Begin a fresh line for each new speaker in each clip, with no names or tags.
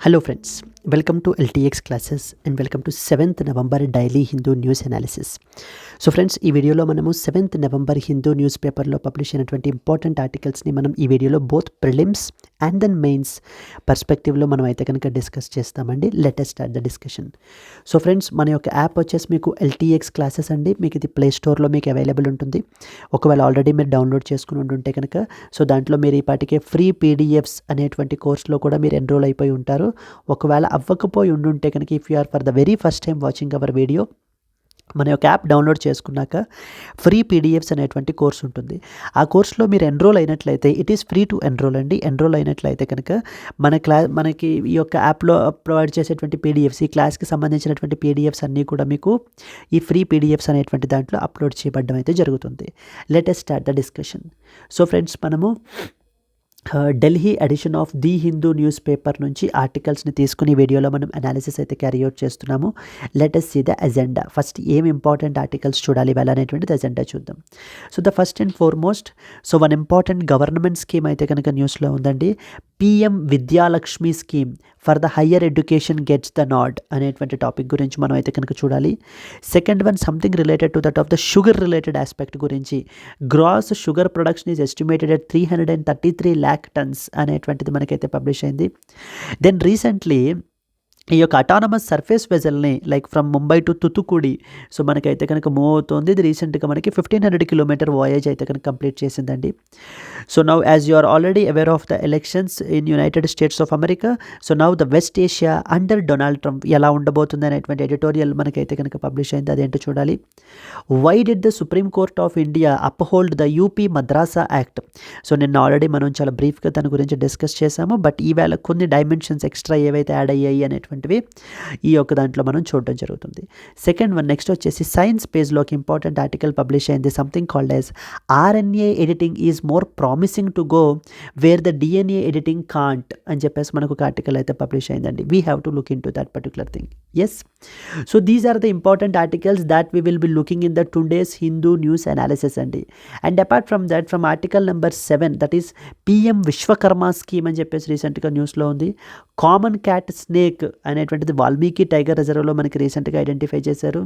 Hello friends, welcome to LTX classes and welcome to 7th November daily Hindu news analysis. So friends, ఈ వీడియోలో మనము 7th November Hindu news పేపర్లో publish అయినటువంటి important ఆర్టికల్స్ని మనం ఈ వీడియోలో both prelims and then mains పర్స్పెక్టివ్లో మనం అయితే కనుక డిస్కస్ చేస్తామండి. Let us start the discussion. So friends, మన యొక్క యాప్ వచ్చేసి మీకు LTX క్లాసెస్ అండి. మీకు ఇది ప్లే స్టోర్లో మీకు అవైలబుల్ ఉంటుంది. ఒకవేళ ఆల్రెడీ మీరు డౌన్లోడ్ చేసుకుని ఉంటే కనుక సో దాంట్లో మీరు ఈ పాటికే ఫ్రీ PDFs అనేటువంటి కోర్స్లో కూడా మీరు ఎన్రోల్ అయిపోయి ఉంటారు. ఒకవేళ అవ్వకపోయి ఉంటే కనుక if you are for the very first time watching our video, మన యొక్క యాప్ డౌన్లోడ్ చేసుకున్నాక ఫ్రీ PDFs అనేటువంటి కోర్స్ ఉంటుంది. ఆ కోర్స్లో మీరు ఎన్రోల్ అయినట్లయితే it is free to enrol అండి. ఎన్రోల్ అయినట్లయితే కనుక మనకి ఈ యొక్క యాప్లో ప్రొవైడ్ చేసేటువంటి PDFs, ఈ క్లాస్కి సంబంధించినటువంటి PDFs అన్నీ కూడా మీకు ఈ ఫ్రీ PDFs అనేటువంటి దాంట్లో అప్లోడ్ చేయబడడం అయితే జరుగుతుంది. Let us start the discussion. So friends, మనము Delhi edition of the Hindu newspaper నుంచి ఆర్టికల్స్ని తీసుకుని వీడియోలో మనం అనాలిసిస్ అయితే క్యారీ అవుట్ చేస్తున్నాము. Let us see the agenda. First ఏం ఇంపార్టెంట్ ఆర్టికల్స్ చూడాలి ఇవాళ అనేటువంటిది అజెండా చూద్దాం. So the first and foremost, so one important government scheme అయితే కనుక న్యూస్లో ఉందండి. PM Vidyalakshmi scheme for the higher education gets the nod అనేటువంటి టాపిక్ గురించి మనం అయితే కనుక చూడాలి. Second one, something related to that of the sugar related aspect గురించి. Gross sugar production is estimated at 333 lakh tons అనేటువంటిది మనకైతే పబ్లిష్ అయింది. దెన్ రీసెంట్లీ ఈ యొక్క అటానమస్ సర్ఫేస్ వెజల్ని like from Mumbai to Thoothukudi so మనకైతే కనుక మూవ్ అవుతుంది. ఇది రీసెంట్గా మనకి 1500 కిలోమీటర్ వాయేజ్ అయితే కనుక కంప్లీట్ చేసిందండి. So now as you are already aware of the elections in United States of America, so now the West Asia under Donald Trump ఎలా ఉండబోతుంది అనేటువంటి ఎడిటోరియల్ మనకైతే కనుక పబ్లిష్ అయింది. అదేంటో చూడాలి. Why did the supreme court of India uphold the UP మద్రాసా act. So నిన్న already మనం చాలా బ్రీఫ్గా దాని గురించి డిస్కస్ చేసాము. బట్ ఈవేళ కొన్ని డైమెన్షన్స్ ఎక్స్ట్రా ఏవైతే యాడ్ అయ్యాయి అనేటువంటి ఈ యొక్క దాంట్లో మనం చూడడం జరుగుతుంది. సెకండ్ వన్, నెక్స్ట్ వచ్చేసి సైన్స్ పేజ్లోకి ఇంపార్టెంట్ ఆర్టికల్ పబ్లిష్ అయింది. Something called as RNA editing is more promising to go where the DNA editing can't అని చెప్పేసి మనకు ఒక ఆర్టికల్ అయితే పబ్లిష్ అయిందండి. We have to look into that particular thing. Yes, so these are the important articles that we will be looking in the today's Hindu news analysis అండి. And apart from that, from article number 7, that is PM Vishwakarma scheme అని చెప్పేసి రీసెంట్గా న్యూస్లో ఉంది. Common cat snake అనేటువంటిది Valmiki tiger రిజర్వ్లో మనకి రీసెంట్గా identify చేశారు.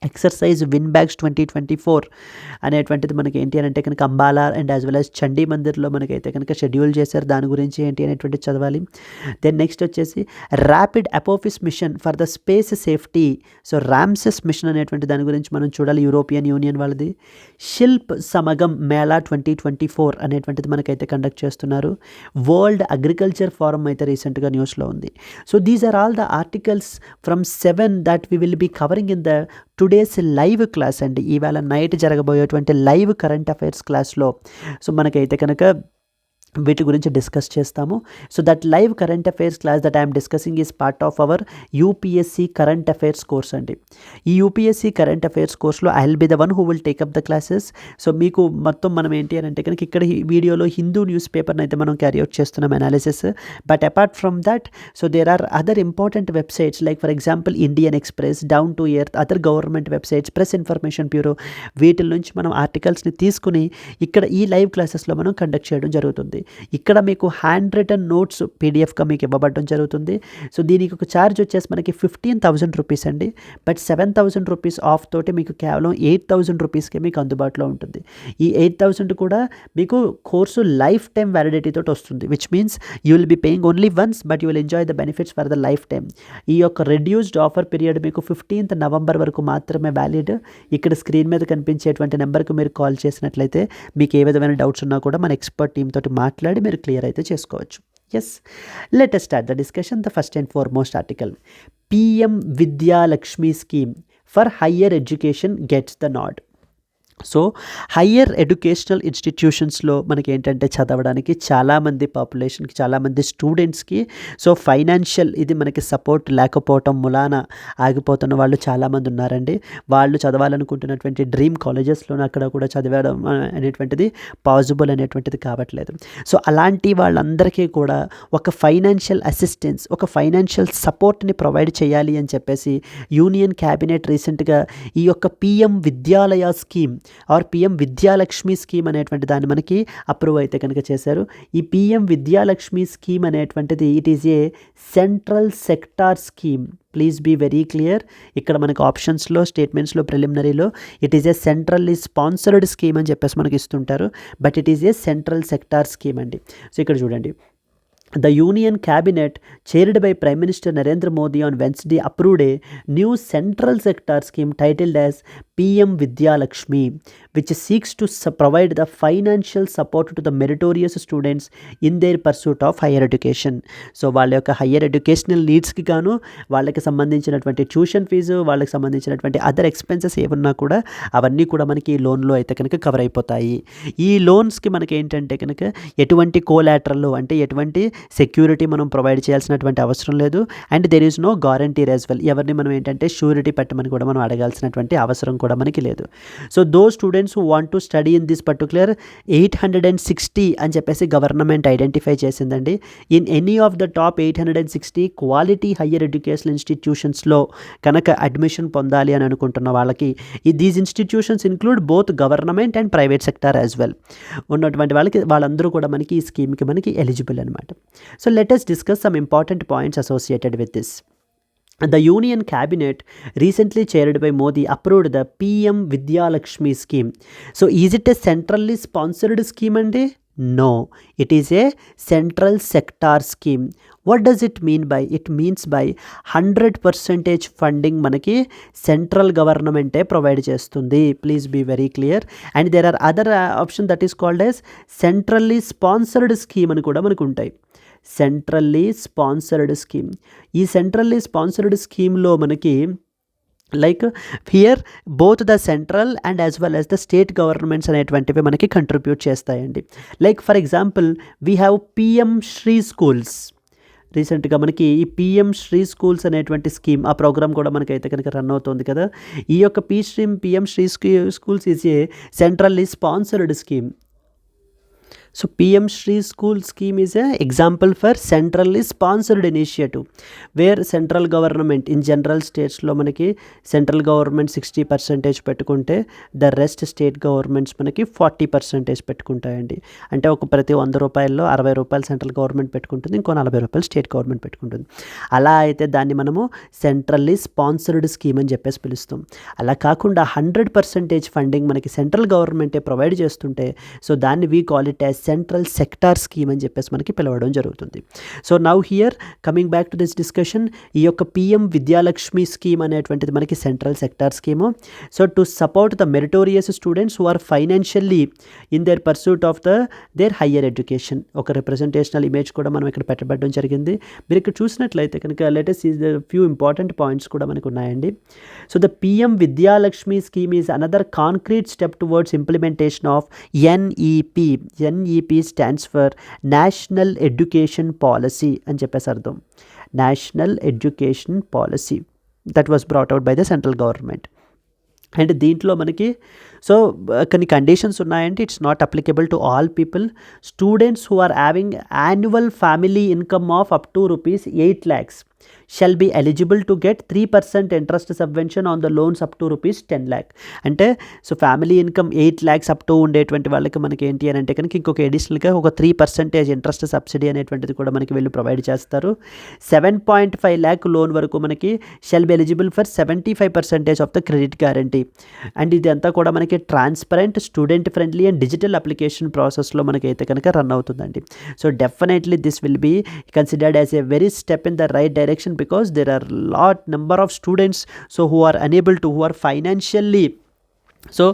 ఎక్సర్సైజ్ విన్ బ్యాగ్స్ 2024 అనేటువంటిది మనకి ఏంటి అని అంటే కనుక Ambala and as well as Chandi మందిర్లో మనకైతే కనుక షెడ్యూల్ చేశారు. దాని గురించి ఏంటి అనేటువంటి చదవాలి. దెన్ నెక్స్ట్ వచ్చేసి rapid Apophis mission for the space safety, so Ramses mission అనేటువంటి దాని గురించి మనం చూడాలి. యూరోపియన్ యూనియన్ వాళ్ళది. శిల్ప్ సమగం మేళా 2024 అనేటువంటిది మనకైతే కండక్ట్ చేస్తున్నారు. వరల్డ్ అగ్రికల్చర్ ఫోరం అయితే రీసెంట్గా న్యూస్లో ఉంది. So these are all the articles from 7 that we will be covering in the today's live class అండి. ఈవేళ నైట్ జరగబోయేటువంటి లైవ్ కరెంట్ అఫైర్స్ క్లాస్లో సో మనకైతే కనుక వీటి గురించి డిస్కస్ చేస్తాము. So that live current affairs class that I'm discussing is part of our UPSC current affairs course అండి. ఈ UPSC కరెంట్ అఫైర్స్ కోర్స్లో I will be the one who will take up the classes. So మీకు మొత్తం మనం ఏంటి అని అంటే కనుక ఇక్కడ ఈ వీడియోలో హిందూ న్యూస్ పేపర్ని అయితే మనం క్యారీ అవుట్ చేస్తున్నాం analysis. But apart from that, so there are other important websites like for example Indian Express, down to earth, other government websites, Press Information Bureau, వీటి నుంచి మనం ఆర్టికల్స్ని తీసుకుని ఇక్కడ ఈ లైవ్ క్లాసెస్లో మనం కండక్ట్ చేయడం జరుగుతుంది. ఇక్కడ మీకు హ్యాండ్ రిటన్ నోట్స్ PDFగా మీకు ఇవ్వబడడం జరుగుతుంది. సో దీనికి ఒక ఛార్జ్ వచ్చేసి మనకి 15,000 రూపీస్ అండి. బట్ 7,000 రూపీస్ ఆఫ్ తోటి మీకు కేవలం 8,000 రూపీస్కే మీకు అందుబాటులో ఉంటుంది. ఈ 8,000 కూడా మీకు కోర్సు లైఫ్ టైం వ్యాలిడిటీ తోటి వస్తుంది. Which means you will be paying only once but you will enjoy the benefits for the life time. ఈ యొక్క రెడ్యూస్డ్ ఆఫర్ పీరియడ్ మీకు 15th నవంబర్ వరకు మాత్రమే వ్యాలిడ్. ఇక్కడ స్క్రీన్ మీద కనిపించేటువంటి నెంబర్కి మీరు కాల్ చేసినట్లయితే మీకు ఏ విధమైన డౌట్స్ ఉన్నా కూడా మన ఎక్స్పర్ట్ టీమ్ తోటి మాట్లాడి మీరు క్లియర్ అయితే చేసుకోవచ్చు. Yes, let us start the discussion. The first and foremost article, PM Vidyalakshmi scheme for higher education gets the nod. So higher educational ఇన్స్టిట్యూషన్స్లో మనకి ఏంటంటే చదవడానికి చాలామంది పాపులేషన్కి, చాలామంది స్టూడెంట్స్కి సో ఫైనాన్షియల్ ఇది మనకి సపోర్ట్ లేకపోవటం మూలాన ఆగిపోతున్న వాళ్ళు చాలామంది ఉన్నారండి. వాళ్ళు చదవాలనుకుంటున్నటువంటి డ్రీమ్ కాలేజెస్లోనే అక్కడ కూడా చదవడం అనేటువంటిది పాసిబుల్ అనేటువంటిది కావట్లేదు. సో అలాంటి వాళ్ళందరికీ కూడా ఒక ఫైనాన్షియల్ అసిస్టెన్స్, ఒక ఫైనాన్షియల్ సపోర్ట్ని ప్రొవైడ్ చేయాలి అని చెప్పేసి యూనియన్ క్యాబినెట్ రీసెంట్గా ఈ యొక్క PM Vidyalaya scheme or PM Vidyalakshmi scheme అనేటువంటి దాన్ని మనకి అప్రూవ్ అయితే కనుక చేశారు. ఈ పిఎం విద్యాలక్ష్మి స్కీమ్ అనేటువంటిది it is a central sector scheme. Please be very clear. ఇక్కడ మనకి ఆప్షన్స్లో, స్టేట్మెంట్స్లో, ప్రిలిమినరీలో it is a centrally sponsored scheme అని చెప్పేసి మనకి ఇస్తుంటారు, but it is a central sector scheme అండి. సో ఇక్కడ చూడండి, the Union Cabinet, chaired by Prime Minister Narendra Modi on Wednesday, approved a new central sector scheme titled as PM Vidya Lakshmi, which seeks to provide the financial support to the meritorious students in their pursuit of higher education. So వాళ్ళ యొక్క higher educational నీడ్స్కి గాను వాళ్ళకి సంబంధించినటువంటి tuition fee, వాళ్ళకి సంబంధించినటువంటి other expenses ఏమన్నా కూడా అవన్నీ కూడా మనకి ఈ లోన్లో అయితే కనుక కవర్ అయిపోతాయి. ఈ లోన్స్కి మనకి ఏంటంటే కనుక ఎటువంటి కోలాటరల్ అంటే ఎటువంటి సెక్యూరిటీ మనం ప్రొవైడ్ చేయాల్సినటువంటి అవసరం లేదు. And there is no guarantor as well. ఎవరిని మనం ఏంటంటే షూరిటీ పెట్టమని కూడా మనం అడగాల్సినటువంటి అవసరం కూడా మనకి లేదు. So those students who want to study in this particular 860 అని చెప్పేసి గవర్నమెంట్ ఐడెంటిఫై చేసిందండి. In any of the top 860 quality higher education ఇన్స్టిట్యూషన్స్లో కనుక అడ్మిషన్ పొందాలి అని అనుకుంటున్న వాళ్ళకి these institutions include both government and private sector as well ఉన్నటువంటి వాళ్ళందరూ కూడా మనకి ఈ స్కీమ్కి మనకి ఎలిజిబుల్ అనమాట. So let us discuss some important points associated with this. The Union Cabinet, recently chaired by Modi, approved the PM Vidya Lakshmi scheme. So is it a centrally sponsored scheme and no, it is a central sector scheme. What does it mean by? It means by 100% funding మనకి central గవర్నమెంటే provide చేస్తుంది. Please be very clear. And there are other option that is called as centrally sponsored scheme అని కూడా మనకు ఉంటాయి. Centrally sponsored scheme. ఈ centrally sponsored స్కీమ్లో మనకి like here both the central and as well as the state governments అనేటువంటివి మనకి contribute చేస్తాయండి. Like for example we have PM Shri schools. రీసెంట్గా మనకి ఈ పిఎం శ్రీ స్కూల్స్ అనేటువంటి స్కీమ్, ఆ ప్రోగ్రామ్ కూడా మనకైతే కనుక రన్ అవుతుంది కదా. ఈ యొక్క PM Shri schools is a centrally sponsored scheme. So PM Shri School scheme is an example for centrally sponsored initiative where central government in general states లో మనకి central government 60% పెట్టుకుంటే the rest state governments మనకి 40% పెట్టుకుంటాయండి. అంటే ఒక ప్రతి 100 రూపాయల్లో 60 రూపాయలు central government పెట్టుకుంటుంది, ఇంకో 40 రూపాయలు స్టేట్ గవర్నమెంట్ పెట్టుకుంటుంది. అలా అయితే దాన్ని మనము సెంట్రల్లీ స్పాన్సర్డ్ స్కీమ్ అని చెప్పేసి పిలుస్తాం. అలా కాకుండా 100% ఫండింగ్ మనకి సెంట్రల్ గవర్నమెంటే ప్రొవైడ్ చేస్తుంటే సో దాన్ని we call it as central sector scheme అని చెప్పేసి మనకి పిలవడం జరుగుతుంది. So now here coming back to this discussion, ఈ యొక్క పిఎం విద్యాలక్ష్మి స్కీమ్ అనేటువంటిది మనకి central sector scheme. So to support the meritorious students who are financially in their pursuit of their higher education. ఒక రిప్రజెంటేషనల్ ఇమేజ్ కూడా మనం ఇక్కడ పెట్టబడడం జరిగింది. మీరు ఇక్కడ చూసినట్లయితే కనుక latest is the few important points కూడా మనకు ఉన్నాయండి. So the PM Vidyalakshmi scheme is another concrete step towards implementation of NEP. NEP stands for national education policy అని చెప్పేసి అర్థం. National education policy that was brought out by the central government. And దీంట్లో మనకి so కొన్ని conditions ఉన్నాయంటే it's not applicable to all people. Students who are having annual family income of up to ₹8 lakhs shall be eligible to get 3% interest subvention on the loans up to ₹10 lakh. అంటే so family income 8 lakhs up to ఉండేటువంటి వాళ్ళకి మనకి ఏంటి అని అంటే కనుక ఇంకొక అడిషనల్గా ఒక 3% ఇంట్రెస్ట్ సబ్సిడీ అనేటువంటిది కూడా మనకి వీళ్ళు ప్రొవైడ్ చేస్తారు. 7.5 lakh లోన్ వరకు మనకి shall be eligible for 75% of the credit guarantee. And ఇదంతా కూడా మనకి transparent, student friendly and digital application ప్రాసెస్లో మనకి అయితే కనుక రన్ అవుతుందండి. So definitely this will be considered as a very step in the right direction because there are lot number of students so who are unable to, who are financially so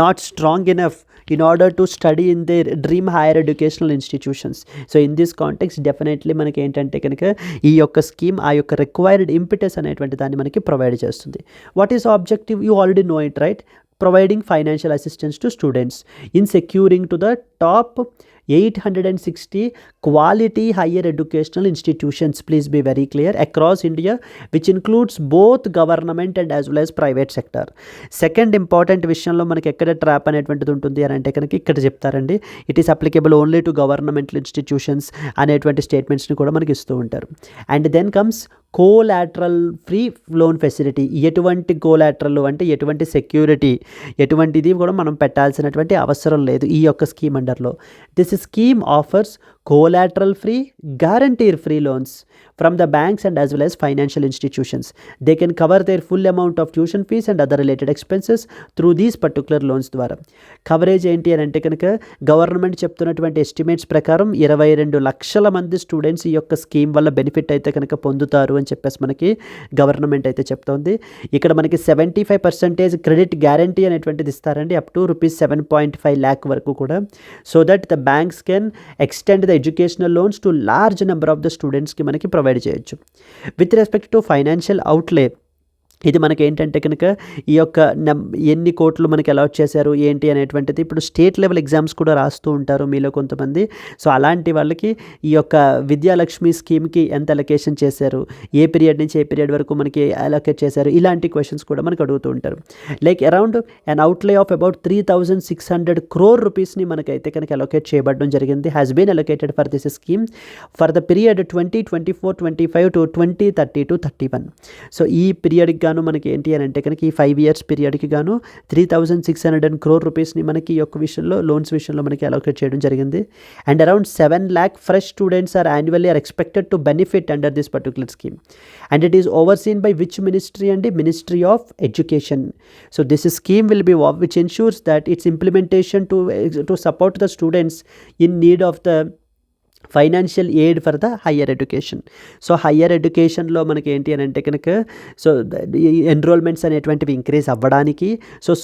not strong enough in order to study in their dream higher educational institutions. So in this context definitely మనకి ఏంటంటే కనుక ఈ యొక్క scheme ఆ యొక్క required ఇంపిటస్ అనేటువంటి దాన్ని మనకి ప్రొవైడ్ చేస్తుంది. What is objective? You already know it right. Providing financial assistance to students in securing to the top 860 quality higher educational institutions, please be very clear, across India, which includes both government and as well as private sector. Second important విషయంలో మనకి ఎక్కడ trap అనేటువంటిది ఉంటుంది అని అంటే కనుక ఇక్కడ చెప్తారండి, it is applicable only to governmental institutions అనేటువంటి స్టేట్మెంట్స్ని కూడా మనకి ఇస్తూ ఉంటారు. And then comes collateral free loan facility. ఎటువంటి కోలాటరల్ అంటే ఎటువంటి సెక్యూరిటీ, ఎటువంటిది కూడా మనం పెట్టాల్సినటువంటి అవసరం లేదు ఈ యొక్క స్కీమ్ అండర్లో. This scheme offers collateral free, guarantee free loans from the banks and as well as financial institutions. They can cover their full amount of tuition fees and other related expenses through these particular loans ద్వారా. Coverage ఏంటి అని అంటే కనుక government చెప్తున్నటువంటి estimates ప్రకారం 22 లక్షల మంది students ఈ యొక్క స్కీమ్ వల్ల బెనిఫిట్ అయితే కనుక పొందుతారు అని చెప్పేసి మనకి గవర్నమెంట్ అయితే చెప్తోంది. ఇక్కడ మనకి 75% క్రెడిట్ గ్యారంటీ అనేటువంటిది ఇస్తారండి, అప్ టు ₹7.5 lakh వరకు కూడా, so that the banks can extend the educational loans to large number of the స్టూడెంట్స్కి మనకి ప్రొవైడ్ చేయొచ్చు. విత్ రెస్పెక్ట్ టు ఫైనాన్షియల్ అవుట్లే, ఇది మనకి ఏంటంటే కనుక ఈ యొక్క ఎన్ని కోట్లు మనకి అలాట్ చేశారు ఏంటి అనేటువంటిది, ఇప్పుడు స్టేట్ లెవెల్ ఎగ్జామ్స్ కూడా రాస్తూ ఉంటారు మీలో కొంతమంది, సో అలాంటి వాళ్ళకి ఈ యొక్క విద్యాలక్ష్మి స్కీమ్కి ఎంత అలొకేషన్ చేశారు, ఏ పీరియడ్ నుంచి ఏ పీరియడ్ వరకు మనకి అలొకేట్ చేశారు, ఇలాంటి క్వశ్చన్స్ కూడా మనకు అడుగుతూ ఉంటారు. Like around an outlay of about 3,600 crore రూపీస్ని మనకైతే కనుక అలొకేట్ చేయబడడం జరిగింది, has been allocated for this scheme for the period 2024-25 to 2030-31. సో ఈ పీరియడ్కి గాను మనకి ఏంటి అని అంటే కనుక ఈ 5 years పీరియడ్కి గాను 3,600 crore రూపీస్ని మనకి ఈ యొక్క విషయంలో లోన్స్ విషయంలో మనకి అలొకేట్ చేయడం జరిగింది. And around 7 lakh fresh students are annually are expected to benefit under this particular scheme. And it is overseen by which ministry అండి, ministry of education. So this scheme will be which ensures that its implementation to support the students in need of the financial aid for the higher education. So హయ్యర్ ఎడ్యుకేషన్లో మనకి ఏంటి అని అంటే కనుక so enrolments అనేటువంటివి increase అవ్వడానికి,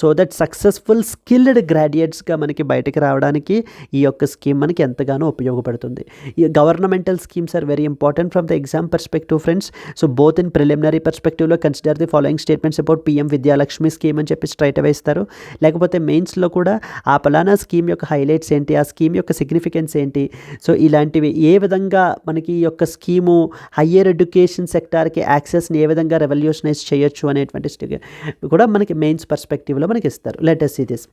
so that successful skilled గ్రాడ్యుయేట్స్గా మనకి బయటకు రావడానికి ఈ యొక్క స్కీమ్ మనకి ఎంతగానో ఉపయోగపడుతుంది. ఈ governmental schemes are very important from the exam perspective friends. So both in preliminary పర్స్పెక్టివ్లో consider the following statements about PM Vidyalakshmi scheme అని చెప్పి స్ట్రైట్ అవే ఇస్తారు, లేకపోతే మెయిన్స్లో కూడా ఆ పలానా స్కీమ్ యొక్క హైలైట్స్ ఏంటి, ఆ స్కీమ్ యొక్క సిగ్నిఫికెన్స్ ఏంటి, సో ఇలాంటివి ఏ విధంగా మనకి ఈ యొక్క స్కీము హయ్యర్ ఎడ్యుకేషన్ సెక్టార్కి యాక్సెస్ని ఏ విధంగా రెవల్యూషనైజ్ చేయొచ్చు అనేటువంటి కూడా మనకి మెయిన్స్ పర్స్పెక్టివ్లో మనకి ఇస్తారు. Let us see this.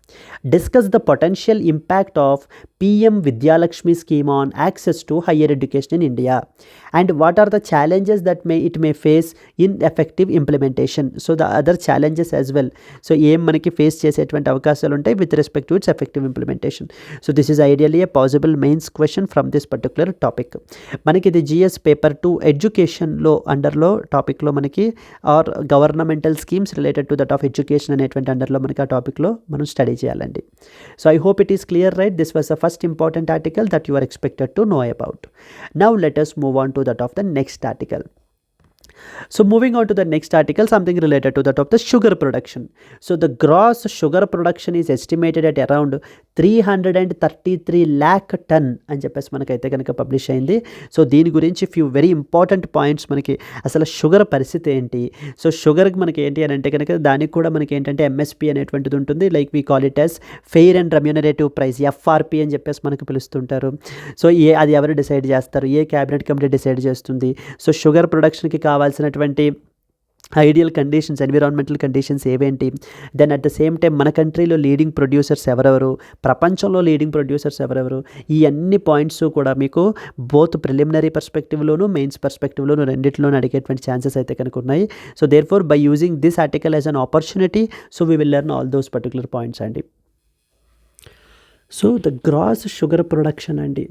Discuss the potential impact of PM Vidyalakshmi scheme on access to higher education in India and what are the challenges that it may face in effective implementation. So the other challenges as well. So ఏం మనకి face చేసేటువంటి అవకాశాలు ఉంటాయి with respect to its effective implementation. So this is ideally a possible mains question from this particular topic. మనకి ఇది GS paper 2 ఎడ్యుకేషన్లో అండర్లో టాపిక్లో మనకి are governmental schemes related to that of education అనేటువంటి అండర్లో మనకి ఆ టాపిక్లో మనం స్టడీ చేయాలండి. So I hope it is clear, right? This was the first important article that you are expected to know about. Now let us move on to that of the next article. So moving on to the next article, something related to that of the sugar production. So the gross sugar production is estimated at around 333 lakh ton అని చెప్పేసి మనకైతే కనుక publish అయింది. So దీని గురించి few very important points, మనకి అసలు sugar పరిస్థితి ఏంటి, సో షుగర్కి మనకి ఏంటి అని అంటే కనుక దానికి కూడా మనకి ఏంటంటే MSP అనేటువంటిది ఉంటుంది, like we call it as fair and remunerative price, FRP అని చెప్పేసి మనకు పిలుస్తుంటారు. సో అది ఎవరు డిసైడ్ చేస్తారు, ఏ క్యాబినెట్ కమిటీ డిసైడ్ చేస్తుంది, సో షుగర్ ప్రొడక్షన్కి కావాల్సినటువంటి ఐడియల్ కండిషన్స్, ఎన్విరాన్మెంటల్ కండిషన్స్ ఏవేంటి, then at the same time మన కంట్రీలో లీడింగ్ ప్రొడ్యూసర్స్ ఎవరెవరు, ప్రపంచంలో లీడింగ్ ప్రొడ్యూసర్స్ ఎవరెవరు, ఈ అన్ని పాయింట్స్ కూడా మీకు బోత్ ప్రిలిమినరీ పర్స్పెక్టివ్లోను మెయిన్స్ పర్స్పెక్టివ్లోను రెండిట్లోనూ అడిగేటువంటి ఛాన్సెస్ అయితే కనుక ఉన్నాయి. So therefore by using this article as an opportunity, so we will learn all those particular points అండి. So the gross sugar production అండి,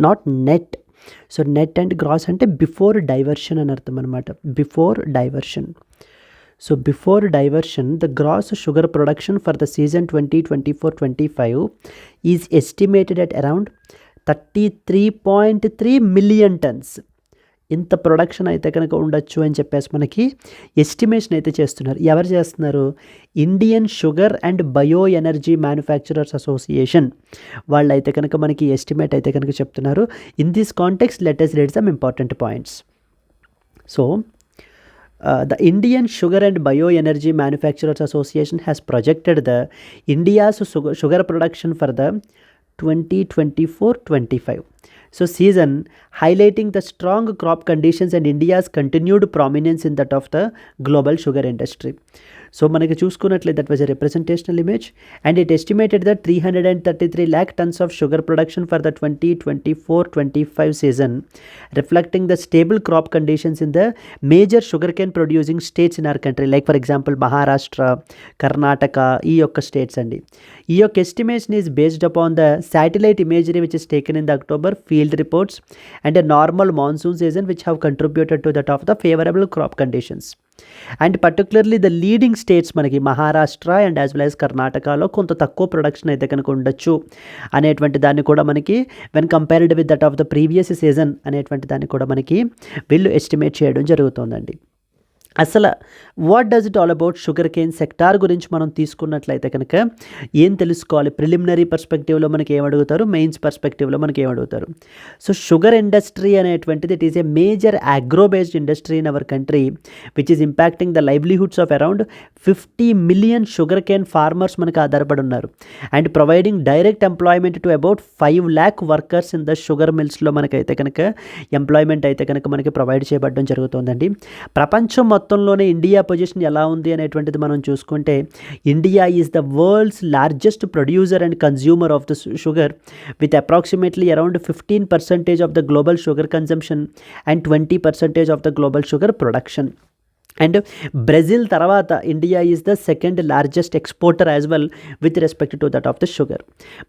not net. So net and gross అంటే before diversion అని అర్థం అనమాట, before diversion. So before diversion the gross sugar production for the season 2024-25 is estimated at around 33.3 million tons. ఇంత production అయితే కనుక ఉండొచ్చు అని చెప్పేసి మనకి ఎస్టిమేషన్ అయితే చేస్తున్నారు. ఎవరు చేస్తున్నారు? Indian sugar and bio energy manufacturers association వాళ్ళు అయితే కనుక మనకి ఎస్టిమేట్ అయితే కనుక చెప్తున్నారు. In this context let us read some important points. So the Indian Sugar and Bioenergy Manufacturers Association has projected the India's sugar production for the 2024-25. So season highlighting the strong crop conditions and India's continued prominence in that of the global sugar industry. So మనకి చూసుకున్నట్లయితే that was a representational image and it estimated that 333 lakh tons of sugar production for the 2024-25 season, reflecting the stable crop conditions in the major sugarcane producing states in our country, like for example Maharashtra, Karnataka, ఈ యొక్క states అండి. ఈ యొక్క estimation is based upon the satellite imagery which is taken in the October field reports and a normal monsoon season which have contributed to that of the favorable crop conditions. And particularly the leading states మనకి Maharashtra and as well as కర్ణాటకలో కొంత తక్కువ production అయితే కనుక ఉండొచ్చు అనేటువంటి దాన్ని కూడా మనకి when compared with that of the previous season అనేటువంటి దాన్ని కూడా మనకి వీళ్ళు ఎస్టిమేట్ చేయడం జరుగుతుందండి. అసలు what does it all about sugar cane sector గురించి మనం తీసుకున్నట్లయితే కనుక ఏం తెలుసుకోవాలి? ప్రిలిమినరీ పర్స్పెక్టివ్లో మనకి ఏమడుగుతారు, మెయిన్స్ పర్స్పెక్టివ్లో మనకి ఏమడుగుతారు? సో షుగర్ ఇండస్ట్రీ అనేటువంటిది it is a major agro based industry in our country which is impacting the livelihoods of around 50 million sugarcane farmers మనకు ఆధారపడి ఉన్నారు and providing direct employment to about 5 lakh workers in the sugar మిల్స్లో మనకైతే కనుక employment అయితే కనుక మనకి provide చేయబడడం జరుగుతుందండి. ప్రపంచం మొత్తంలోనే ఇండియా పొజిషన్ ఎలా ఉంది అనేటువంటిది మనం చూసుకుంటే India is the world's largest producer and consumer of the sugar with approximately around 15% of the global sugar consumption and 20% of the global sugar production. And Brazil తర్వాత India is the second largest exporter as well with respect to that of the sugar.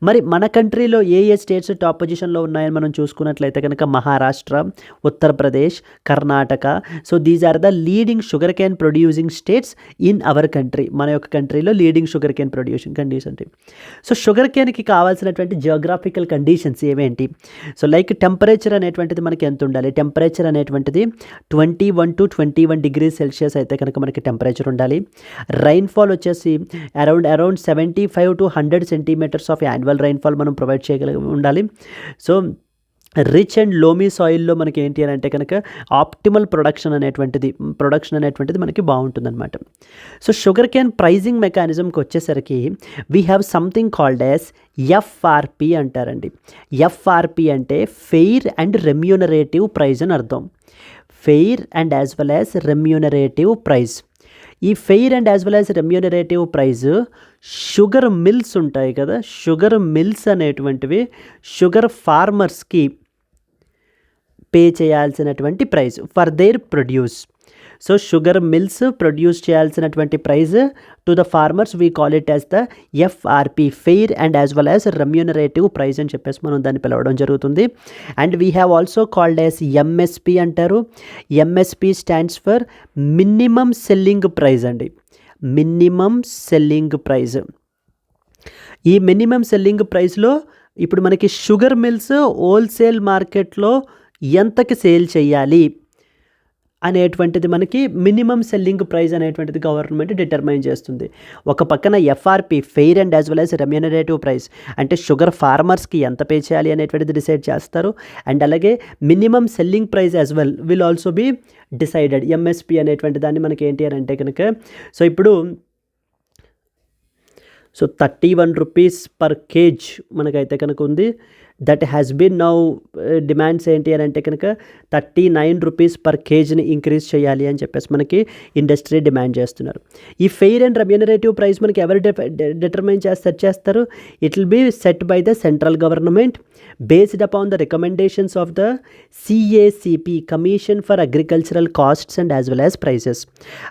మరి మన కంట్రీలో ఏ states top పొజిషన్లో ఉన్నాయని మనం చూసుకున్నట్లయితే కనుక Maharashtra, Uttar Pradesh, Karnataka. So these are the leading sugar cane producing states in our country. మన యొక్క కంట్రీలో leading sugar cane producing condition. So sugar కేన్కి కావాల్సినటువంటి జియోగ్రాఫికల్ కండిషన్స్ ఏమేంటి? సో లైక్ టెంపరేచర్ అనేటువంటిది మనకి ఎంత ఉండాలి? టెంపరేచర్ అనేటువంటిది 21 to 21 degrees Celsius అయితే కనుక మనకి టెంపరేచర్ ఉండాలి. రైన్ఫాల్ వచ్చేసి around 75 to 100 centimeters of annual rainfall మనం ప్రొవైడ్ చేయగలిగి ఉండాలి. సో రిచ్ అండ్ లోమీ సాయిల్లో మనకి ఏంటి అని అంటే కనుక ఆప్టిమల్ ప్రొడక్షన్ అనేటువంటిది మనకి బాగుంటుందన్నమాట. సో షుగర్ కేన్ ప్రైజింగ్ మెకానిజంకి వచ్చేసరికి we have something called as FRP అంటారండి. ఎఫ్ఆర్పి అంటే ఫెయిర్ అండ్ రెమ్యూనరేటివ్ ప్రైజ్ అని అర్థం. Fair and as well as remunerative price. ఈ fair and as well as remunerative price sugar mills ఉంటాయి కదా, sugar mills అనేటువంటివి షుగర్ ఫార్మర్స్కి పే చేయాల్సినటువంటి price for their produce. So sugar mills produce చేయాల్సినటువంటి price to the farmers we call it as the FRP, fair and as well as remunerative price అని చెప్పేసి మనం దాన్ని పిలవడం జరుగుతుంది. And we have also called as MSP అంటారు. MSP stands for minimum selling price అండి. Minimum selling price. ఈ minimum selling ప్రైస్లో ఇప్పుడు మనకి షుగర్ మిల్స్ హోల్సేల్ మార్కెట్లో ఎంతకి సేల్ చేయాలి అనేటువంటిది మనకి మినిమం సెల్లింగ్ ప్రైస్ అనేటువంటిది గవర్నమెంట్ డిటర్మైన్ చేస్తుంది. ఒక పక్కన FRP, fair and as well as remunerative price, అంటే షుగర్ ఫార్మర్స్కి ఎంత పే చేయాలి అనేటువంటిది డిసైడ్ చేస్తారు. అండ్ అలాగే minimum selling price as well will also be decided. MSP అనేటువంటి దాన్ని మనకి ఏంటి అని అంటే కనుక సో ఇప్పుడు 31 rupees per kg మనకైతే కనుక ఉంది. That has been now demands ఏంటి అని అంటే కనుక 39 rupees per kgని ఇంక్రీజ్ చేయాలి అని చెప్పేసి మనకి ఇండస్ట్రీ డిమాండ్ చేస్తున్నారు. ఈ ఫెయిర్ అండ్ రెమ్యూనరేటివ్ ప్రైస్ మనకి ఎవరు డిటర్మైన్ చేస్తారు? It will be set by the central government based upon the recommendations of the CACP, commission for agricultural costs and as well as prices.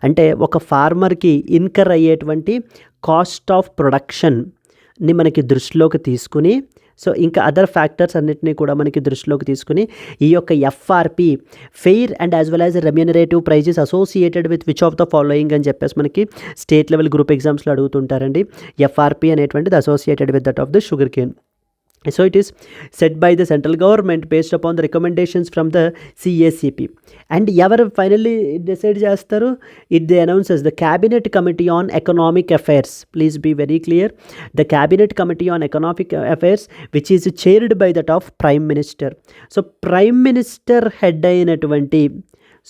అంటే ఒక ఫార్మర్కి incur అయ్యేటువంటి cost of ప్రొడక్షన్ని మనకి దృష్టిలోకి తీసుకుని, సో ఇంకా అదర్ ఫ్యాక్టర్స్ అన్నిటినీ కూడా మనకి దృష్టిలోకి తీసుకుని ఈ యొక్క FRP, fair and as well as remunerative prices associated with which of the following అని చెప్పేసి మనకి స్టేట్ లెవెల్ గ్రూప్ ఎగ్జామ్స్లో అడుగుతుంటారండి. ఎఫ్ఆర్పి అనేటువంటిది associated with that of the sugar cane. So it is set by the central government based upon the recommendations from the CACP. And ఎవరు finally decide చేస్తారు? they announces the cabinet committee on economic affairs. Please be very clear. The cabinet committee on economic affairs which is chaired by that of prime minister. So prime minister head అయినటువంటి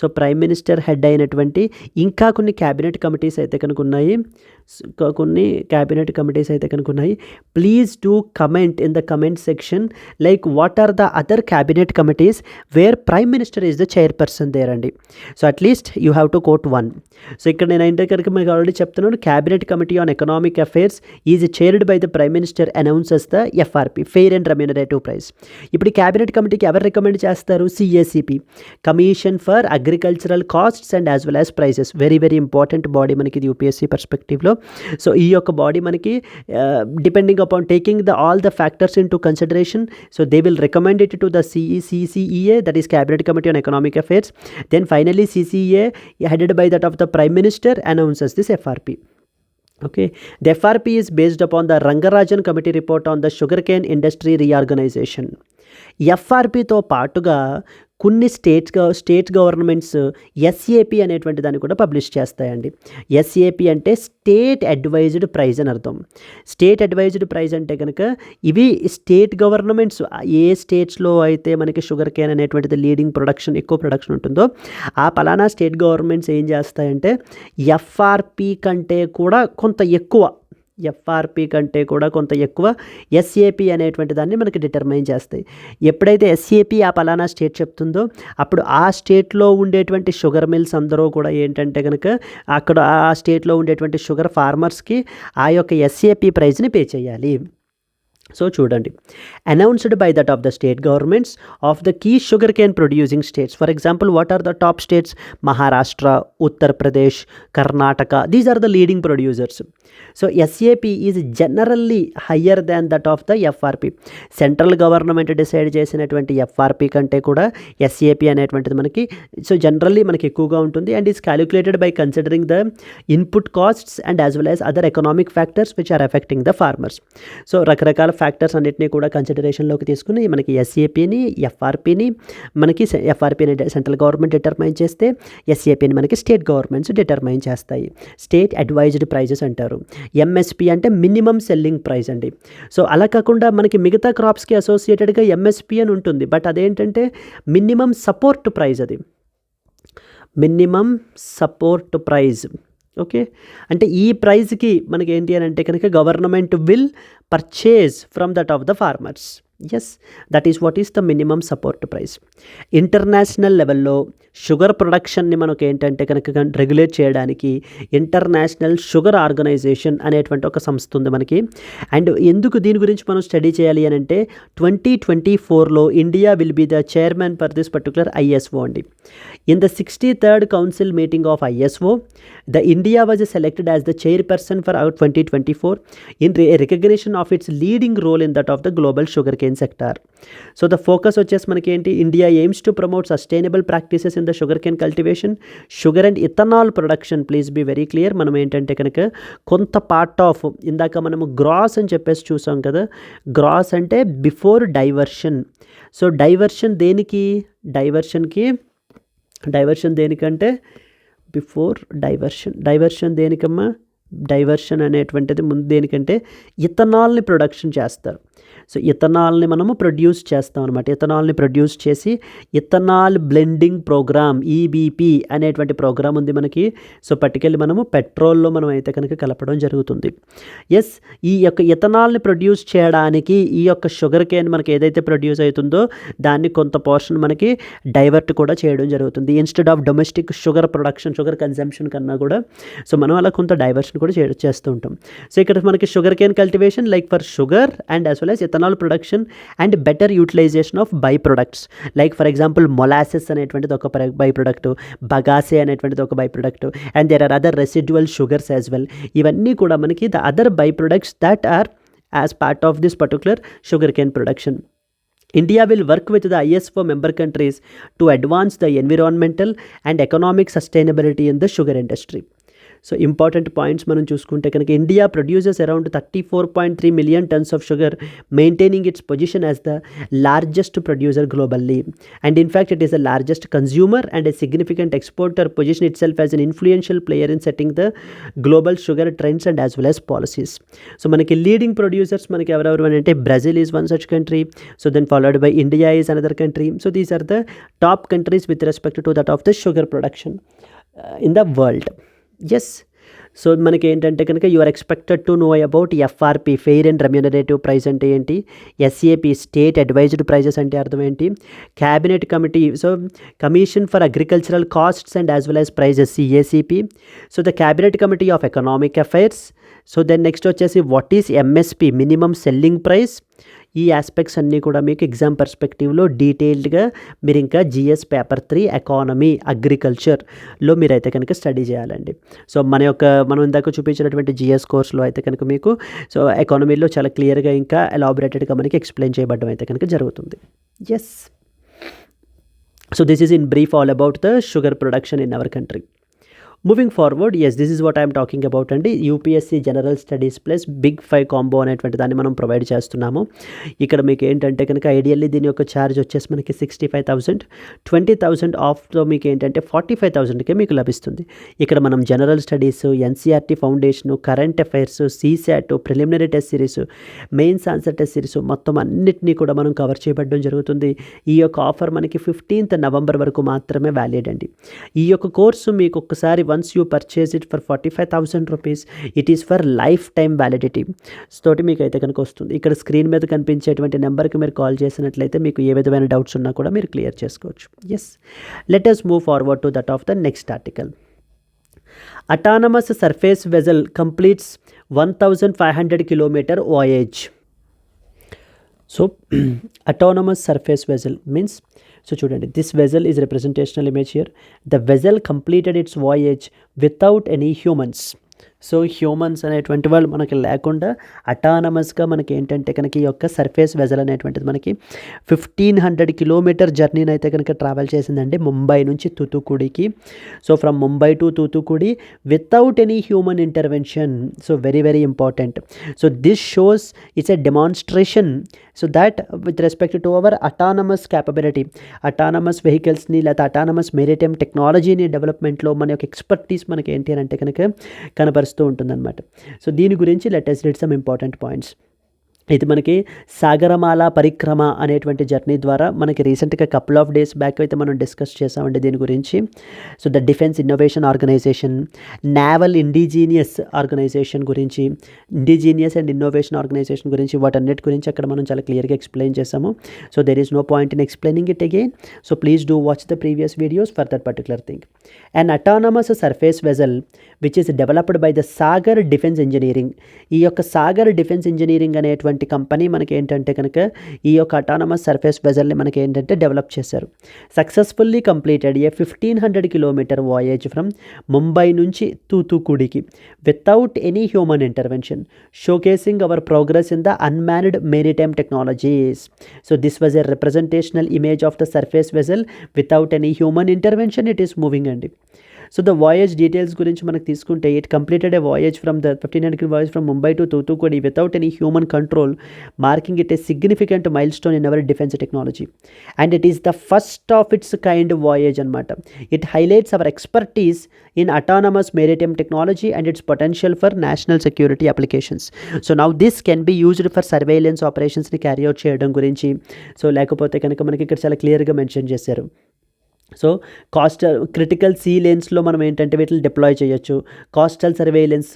so prime minister head అయినటువంటి ఇంకా కొన్ని cabinet committees అయితే కనుక ఉన్నాయి. Please do comment in the comment section like what are the other cabinet committees where prime minister is the chairperson there అండి. So at least you have to quote one. So ఇక్కడ నేను అయితే కనుక మీకు already చెప్తున్నాను, cabinet committee on economic affairs is chaired by the prime minister announces the FRP, fair and remunerative price. ఇప్పుడు cabinet కమిటీకి ఎవరు రికమెండ్ చేస్తారు? CACP, commission for agricultural costs and as well as prices. Very very important body మనకి ఇది UPSC పర్స్పెక్టివ్లో. So ఈ యొక్క body మనకి depending upon taking the all the factors into consideration, so they will recommend it to the CCEA, that is cabinet committee on economic affairs. Then finally CCEA headed by that of the Prime Minister announces this FRP. Okay, the FRP is based upon the Rangarajan Committee report on the sugarcane industry reorganization. ఎఫ్ఆర్పితో పాటుగా కొన్ని state governments SAP అనేటువంటి దాన్ని కూడా publish చేస్తాయండి. SAP అంటే state advised praise అని అర్థం. State advised praise అంటే కనుక ఇవి స్టేట్ గవర్నమెంట్స్ ఏ స్టేట్స్లో అయితే మనకి షుగర్ కేన్ అనేటువంటిది లీడింగ్ ప్రొడక్షన్, ఎక్కువ ప్రొడక్షన్ ఉంటుందో ఆ పలానా స్టేట్ గవర్నమెంట్స్ ఏం చేస్తాయంటే ఎఫ్ఆర్పి కంటే కూడా కొంత ఎక్కువ ఎస్ఏపి అనేటువంటి దాన్ని మనకి డిటర్మైన్ చేస్తాయి. ఎప్పుడైతే ఎస్ఏపి ఆ పలానా స్టేట్ చెప్తుందో అప్పుడు ఆ స్టేట్లో ఉండేటువంటి షుగర్ మిల్స్ అందరూ కూడా ఏంటంటే కనుక అక్కడ ఆ స్టేట్లో ఉండేటువంటి షుగర్ ఫార్మర్స్కి ఆ యొక్క ఎస్ఏపి ప్రైజ్ని పే చేయాలి. సో చూడండి, announced by that of the state governments of the key sugar Kane producing states. For example, what are the top states? Maharashtra, Uttar Pradesh, Karnataka, these are the leading producers. So SAP is generally higher than that of the FRP. Central government decide చేసినటువంటి FRP కంటే కూడా SAP అనేటువంటిది మనకి జనరల్లీ మనకి ఎక్కువగా ఉంటుంది. And is calculated by considering the input costs and as well as other economic factors which are affecting the farmers. So రకరకాల ఫ్యాక్టర్స్ అన్నింటినీ కూడా కన్సిడరేషన్లోకి తీసుకుని మనకి ఎస్ఏపిని, ఎఫ్ఆర్పిని మనకి ఎఫ్ఆర్పిని సెంట్రల్ గవర్నమెంట్ డిటర్మైన్ చేస్తే ఎస్ఏపిని మనకి స్టేట్ గవర్నమెంట్స్ డిటర్మైన్ చేస్తాయి. స్టేట్ అడ్వైజ్డ్ ప్రైజెస్ అంటారు. ఎంఎస్పి అంటే మినిమం సెల్లింగ్ ప్రైస్ అండి. సో అలా కాకుండా మనకి మిగతా క్రాప్స్కి అసోసియేటెడ్గా ఎంఎస్పి అని ఉంటుంది, బట్ అదేంటంటే మినిమం సపోర్ట్ ప్రైస్, అది మినిమం సపోర్ట్ ప్రైజ్. ఓకే, అంటే ఈ ప్రైజ్కి మనకి ఏంటి అని అంటే కనుక government will purchase from that of the farmers. Yes, that is what is the minimum support price. International లెవెల్లో షుగర్ ప్రొడక్షన్ని మనకు ఏంటంటే కనుక రెగ్యులేట్ చేయడానికి ఇంటర్నేషనల్ షుగర్ ఆర్గనైజేషన్ అనేటువంటి ఒక సంస్థ ఉంది మనకి. అండ్ ఎందుకు దీని గురించి మనం స్టడీ చేయాలి అని అంటే 2024లో India will be the chairman for this particular ISO అండి. In the 63rd council meeting of ISO, the India was selected as the chairperson for 2024 in recognition of its leading role in that of the global sugarcane sector. So the focus వచ్చేసి మనకి ఏంటి? India aims to promote sustainable practices in the sugar cane cultivation, sugar and ethanol production. Please be very clear. మనం ఏంటంటే కనుక కొంత part of, ఇందాక మనము gross అని చెప్పేసి చూసాం కదా, గ్రాస్ అంటే బిఫోర్ డైవర్షన్. సో డైవర్షన్ దేనికి? డైవర్షన్ దేనికంటే బిఫోర్ డైవర్షన్ దేనికమ్మా? డైవర్షన్ అనేటువంటిది ముందు దేనికంటే ఇథనాల్ని ప్రొడక్షన్ చేస్తారు. సో ఇథనాల్ని మనము ప్రొడ్యూస్ చేస్తాం అనమాట. ఇథనాల్ని ప్రొడ్యూస్ చేసి ఇథనాల్ బ్లెండింగ్ ప్రోగ్రామ్, ఈబీపీ అనేటువంటి ప్రోగ్రామ్ ఉంది మనకి. సో పట్టుకెళ్ళి మనము పెట్రోల్లో మనం అయితే కనుక కలపడం జరుగుతుంది. ఎస్, ఈ యొక్క ఇథనాల్ని ప్రొడ్యూస్ చేయడానికి ఈ యొక్క షుగర్ కేన్ మనకి ఏదైతే ప్రొడ్యూస్ అవుతుందో దాన్ని కొంత పోర్షన్ మనకి డైవర్ట్ కూడా చేయడం జరుగుతుంది. Instead of domestic sugar production, sugar consumption కన్నా కూడా సో మనం అలా కొంత డైవర్షన్ కూడా చేస్తూ ఉంటాం. సో ఇక్కడ మనకి sugar Kane cultivation like for sugar and as well as ethanol production and better utilisation of byproducts like for example molasses అనేటువంటిది ఒక బై ప్రొడక్ట్, బగాసే అనేటువంటిది ఒక byproduct, and there are other residual sugars as well. ఇవన్నీ కూడా మనకి the other byproducts that are as part of this particular sugar cane production. India will work with the ISO member countries to advance the environmental and economic sustainability in the sugar industry. So important points మనం చూసుకుంటే కనుక India produces around 34.3 million tons of sugar, maintaining its position as the largest producer globally. And in fact it is the largest consumer and a significant exporter, position itself as an influential player in setting the global sugar trends and as well as policies. So మనకి leading producers మనకి ఎవరెవరు అని అంటే Brazil is one such country, so then followed by India is another country. So these are the top countries with respect to that of the sugar production in the world. Yes, so మనకి ఏంటంటే కనుక you are expected to know about FRP, fair and remunerative price అంటే ఏంటి, SAP state advised prices అంటే అర్థం ఏంటి, cabinet committee, so commission for agricultural costs and as well as prices CACP, so the cabinet committee of economic affairs. So then next వచ్చేసి what is MSP, minimum selling price. ఈ aspects అన్నీ కూడా మీకు exam పర్స్పెక్టివ్లో డీటెయిల్డ్గా మీరు ఇంకా GS paper 3 economy అగ్రికల్చర్లో మీరైతే కనుక స్టడీ చేయాలండి. సో మనం ఇందాక చూపించినటువంటి జిఎస్ కోర్స్లో అయితే కనుక మీకు సో ఎకానమీలో చాలా క్లియర్గా ఇంకా ఎలాబొరేటెడ్గా మనకి ఎక్స్ప్లెయిన్ చేయబడడం అయితే కనుక జరుగుతుంది. Yes, so this is in brief all about the sugar production in our country. Moving forward, yes this is what I'm talking about అండి. UPSC general studies plus big 5 combo అనేటువంటి దాన్ని మనం ప్రొవైడ్ చేస్తున్నాము. ఇక్కడ మీకు ఏంటంటే కనుక ఐడియల్లీ దీని యొక్క ఛార్జ్ వచ్చేసి మనకి 65,000, 20,000 ఆఫ్తో మీకు ఏంటంటే 45,000కే మీకు లభిస్తుంది. ఇక్కడ మనం general studies, NCERT foundation, current affairs, CSAT, preliminary test series, mains answer test series మొత్తం అన్నిటినీ కూడా మనం కవర్ చేయబడడం జరుగుతుంది. ఈ యొక్క ఆఫర్ మనకి 15th నవంబర్ వరకు మాత్రమే వ్యాలిడ్ అండి. ఈ యొక్క కోర్సు మీకు ఒక్కసారి once you purchase it for 45,000 rupees, it is for lifetime validity. తోటి మీకు అయితే కనుక వస్తుంది. ఇక్కడ స్క్రీన్ మీద కనిపించేటువంటి నెంబర్కి మీరు కాల్ చేసినట్లయితే మీకు ఏ విధమైన డౌట్స్ ఉన్నా కూడా మీరు క్లియర్ చేసుకోవచ్చు. Yes, let us move forward to that of the next article. Autonomous surface vessel completes 1,500 kilometer voyage. So autonomous surface vessel means, so చూడండి, this vessel is representational image here. The vessel completed its voyage without any humans. So humans అనేటువంటి వాళ్ళు మనకి లేకుండా అటానమస్గా మనకి ఏంటంటే కనుక ఈ యొక్క సర్ఫేస్ వెజల్ అనేటువంటిది మనకి 1,500 కిలోమీటర్ జర్నీని అయితే కనుక ట్రావెల్ చేసిందండి ముంబై నుంచి తూతుకుడికి. So from Mumbai to Thoothukudi without any human intervention. So very very important. So this shows it's a demonstration so that with respect to our autonomous capability, autonomous వెహికల్స్ని లేదా అటానమస్ మెరిటైమ్ టెక్నాలజీని డెవలప్మెంట్లో మన యొక్క ఎక్స్పర్టీస్ మనకి ఏంటి అని అంటే కనుక కనపరుస్తూ ఉంటుందన్నమాట. సో దీని గురించి let us read some important points. ఇది మనకి సాగరమాల పరిక్రమ అనేటువంటి జర్నీ ద్వారా మనకి రీసెంట్గా కపుల్ ఆఫ్ డేస్ బ్యాక్ అయితే మనం డిస్కస్ చేసామండి దీని గురించి. So the defence innovation organisation, naval indigenous organisation గురించి, ఇండిజీనియస్ అండ్ ఇన్నోవేషన్ ఆర్గనైజేషన్ గురించి, వాటన్నిటి గురించి అక్కడ మనం చాలా క్లియర్గా ఎక్స్ప్లెయిన్ చేసాము. So there is no point in explaining it again. So please do watch the previous videos for that particular thing. An autonomous surface vessel which is developed by the Sagar Defense Engineering. ఈ యొక్క Sagar defence engineering అనేటువంటి company మనకి ఏంటంటే కనుక ఈ యొక్క autonomous surface వెజల్ని మనకి ఏంటంటే డెవలప్ చేశారు. Successfully completed a 1,500 kilometre voyage from Mumbai నుంచి తూతుకుడికి without any human intervention, showcasing our progress in the unmanned maritime technologies. So this was a representational image of the surface vessel without any human intervention it is moving అండి. So the voyage details గురించి మనకు తీసుకుంటే, it completed a voyage from the 1,500 voyage from Mumbai to Thoothukudi without any human control, marking it a significant milestone in our defence technology. And it is the first of its kind voyage అనమాట. It highlights our expertise in autonomous maritime technology and its potential for national security applications. So now this can be used for surveillance ఆపరేషన్స్ని carry out చేయడం గురించి. So లేకపోతే కనుక మనకి ఇక్కడ చాలా క్లియర్గా మెన్షన్ చేశారు. సో క్రిటికల్ సీ లేన్స్లో మనం ఏంటంటే వీటిని డిప్లాయ్ చేయొచ్చు. Coastal surveillance,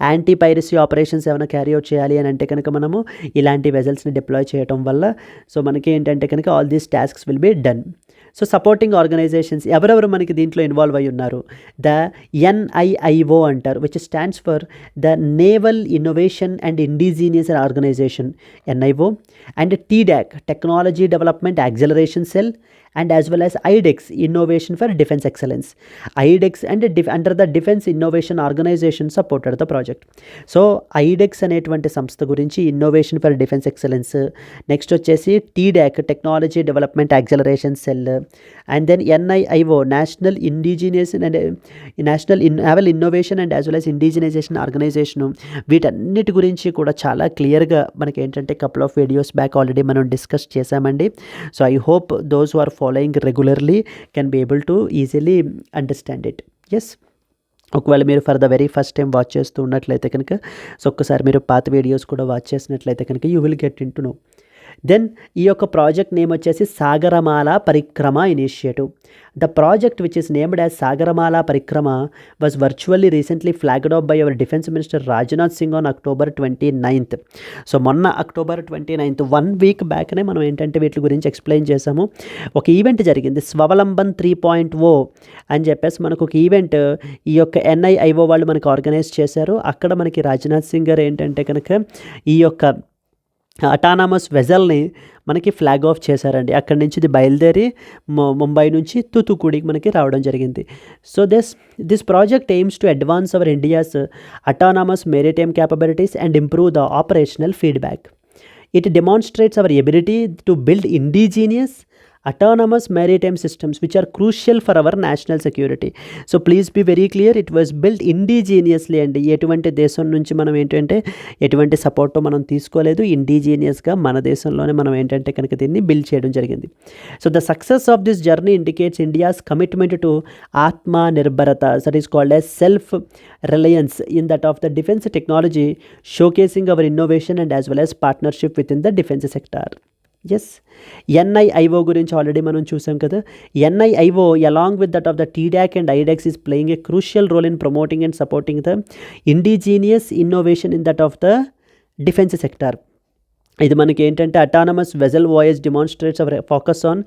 anti piracy operations ఏమైనా క్యారీ అవుట్ చేయాలి అని అంటే కనుక మనము ఇలాంటి వెజల్స్ని డిప్లాయ్ చేయడం వల్ల సో మనకి ఏంటంటే కనుక all these tasks will be done. So supporting organizations ఎవరెవరు మనకి దీంట్లో ఇన్వాల్వ్ అయి ఉన్నారు, ద NIIO అంటారు, which stands for the naval innovation and indigenous organization NIO, and TDAC technology development acceleration cell, and as well as IDEX, Innovation for Defense Excellence. IDEX and under the Defense Innovation Organization supported the project. So IDEX అనేటువంటి సంస్థ గురించి innovation for defence excellence, next వచ్చేసి TDAC, technology development acceleration cell, and then NIIO, national indigenous and national naval innovation and as well as indigenization organization, వీటన్నిటి గురించి కూడా చాలా క్లియర్గా మనకి ఏంటంటే couple of videos back already మనం డిస్కస్ చేశామండి. So I hope those who are following regularly can be able to easily understand it. Yes, ఒకవేళ మీరు for the very first time watch చేస్తూ ఉన్నట్లయితే కనుక, సో ఒక్కసారి మీరు పాత వీడియోస్ కూడా వాచ్ చేసినట్లయితే కనుక you will get in to know. Then ఈ యొక్క ప్రాజెక్ట్ నేమ్ వచ్చేసి Sagarmala Parikrama initiative. The project which is named as Sagarmala Parikrama was virtually recently flagged off by our defence minister Rajnath Singh on October 29th. So మొన్న October 29th, 1 week బ్యాక్నే మనం ఏంటంటే వీటి గురించి explain చేసాము. ఒక ఈవెంట్ జరిగింది, స్వావలంబన్ 3.0 అని చెప్పేసి మనకు ఒక ఈవెంట్ ఈ యొక్క NIIO వాళ్ళు మనకు ఆర్గనైజ్ చేశారు. అక్కడ మనకి రాజ్నాథ్ సింగ్ గారు ఏంటంటే కనుక ఈ యొక్క అటానమస్ వెజల్ని మనకి ఫ్లాగ్ ఆఫ్ చేశారండి. అక్కడి నుంచి ఇది బయలుదేరి ముంబై నుంచి తూతుకుడికి మనకి రావడం జరిగింది. So this project aims to advance our India's autonomous maritime capabilities and improve the operational feedback. It demonstrates our ability to build indigenous autonomous maritime systems which are crucial for our national security. So please be very clear, it was built indigenously అండి. ఎటువంటి దేశం నుంచి మనం ఏంటంటే ఎటువంటి support మనం తీసుకోలేదు, ఇండిజీనియస్గా మన దేశంలోనే మనం ఏంటంటే కనుక దీన్ని బిల్డ్ చేయడం జరిగింది. So the success of this journey indicates India's commitment to Atmanirbharta, that is called as self reliance in that of the defence technology, showcasing our innovation and as well as partnership with in the defence sector. Yes, NIIO గురించి already మనం చూసాం కదా. NIIO along with that of the TDAC and IDEX is playing a crucial role in promoting and supporting the indigenous innovation in that of the defence sector. ఇది మనకి ఏంటంటే autonomous vessel voyage demonstrates our focus on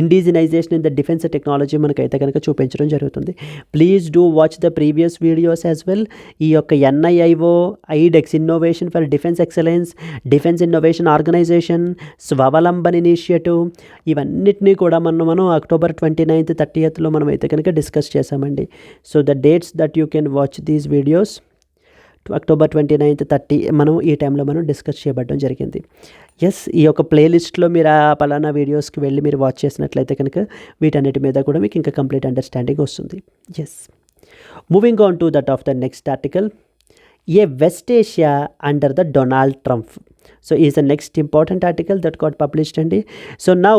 indigenisation in the defence technology మనకైతే కనుక చూపించడం జరుగుతుంది. Please do watch the previous videos as well. ఈ యొక్క NIIO, IDEX, innovation for defence excellence, defence innovation organisation, Swavalamban initiative, ఇవన్నిటినీ కూడా మనం October 29th, 30th మనం అయితే కనుక డిస్కస్ చేసామండి. So the dates that you can watch these videos October 29th, 30 మనం ఈ టైంలో మనం డిస్కస్ చేయబడడం జరిగింది. ఎస్, ఈ యొక్క ప్లేలిస్ట్లో మీరు ఆ పలానా వీడియోస్కి వెళ్ళి మీరు వాచ్ చేసినట్లయితే కనుక వీటన్నిటి మీద కూడా మీకు ఇంకా కంప్లీట్ అండర్స్టాండింగ్ వస్తుంది. Yes, moving on to that of the next article, a west Asia under the Donald Trump. So is the next important article that got published అండి. సో నౌ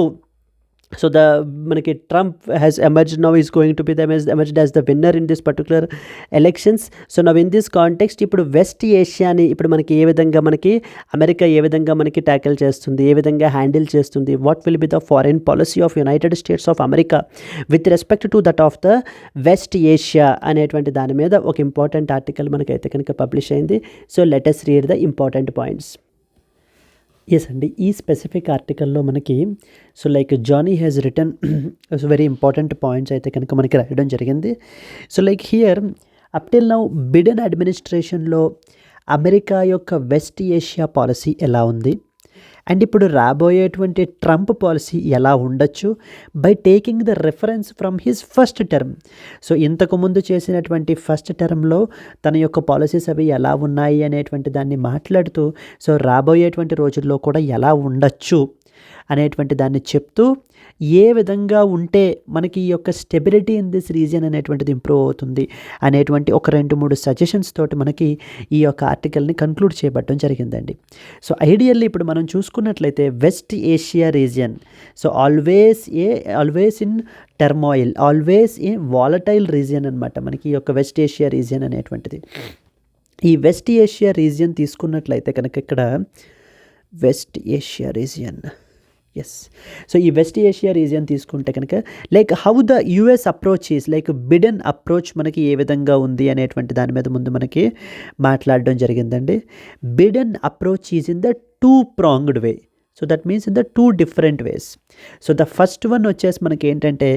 మనకి Trump has emerged, now is going to be emerged as the winner in this particular elections. So now in this context ఇప్పుడు west ఏషియాని ఇప్పుడు మనకి ఏ విధంగా మనకి America ఏ విధంగా మనకి ట్యాకిల్ చేస్తుంది, ఏ విధంగా హ్యాండిల్ చేస్తుంది, what will be the foreign policy of United States of America with respect to that of the West Asia అనేటువంటి దాని మీద ఒక ఇంపార్టెంట్ ఆర్టికల్ మనకైతే కనుక పబ్లిష్ అయింది. So let us read the important points. Yes అండి, ఈ స్పెసిఫిక్ ఆర్టికల్లో మనకి so like Johnny has written very important points అయితే కనుక మనకి రాయడం జరిగింది. So like here up till now Biden అడ్మినిస్ట్రేషన్లో అమెరికా యొక్క వెస్ట్ ఏషియా పాలసీ ఎలా ఉంది అండ్ ఇప్పుడు రాబోయేటువంటి ట్రంప్ పాలసీ ఎలా ఉండొచ్చు by taking the reference from his first term. So ఇంతకుముందు చేసినటువంటి ఫస్ట్ టర్మ్లో తన యొక్క పాలసీస్ అవి ఎలా ఉన్నాయి అనేటువంటి దాన్ని మాట్లాడుతూ సో రాబోయేటువంటి రోజుల్లో కూడా ఎలా ఉండొచ్చు అనేటువంటి దాన్ని చెప్తూ ఏ విధంగా ఉంటే మనకి ఈ యొక్క స్టెబిలిటీ ఇన్ దిస్ రీజియన్ అనేటువంటిది ఇంప్రూవ్ అవుతుంది అనేటువంటి ఒక 2-3 సజెషన్స్ తోటి మనకి ఈ యొక్క ఆర్టికల్ని కన్క్లూడ్ చేయబడడం జరిగిందండి. సో ఐడియల్లీ ఇప్పుడు మనం చూసుకున్నట్లయితే west Asia region so always in turmoil, always a volatile region అనమాట మనకి ఈ యొక్క వెస్ట్ ఏషియా రీజియన్ అనేటువంటిది. ఈ వెస్ట్ ఏషియా రీజియన్ తీసుకున్నట్లయితే కనుక ఇక్కడ west Asia region yes, so ఈ వెస్ట్ ఏషియా రీజియన్ తీసుకుంటే కనుక like how the US approach is like Biden approach మనకి ఏ విధంగా ఉంది అనేటువంటి దాని మీద ముందు మనకి మాట్లాడడం జరిగిందండి. Biden approach is in the 2-pronged way. So that means in the 2 different ways. So the first one వచ్చేసి మనకి ఏంటంటే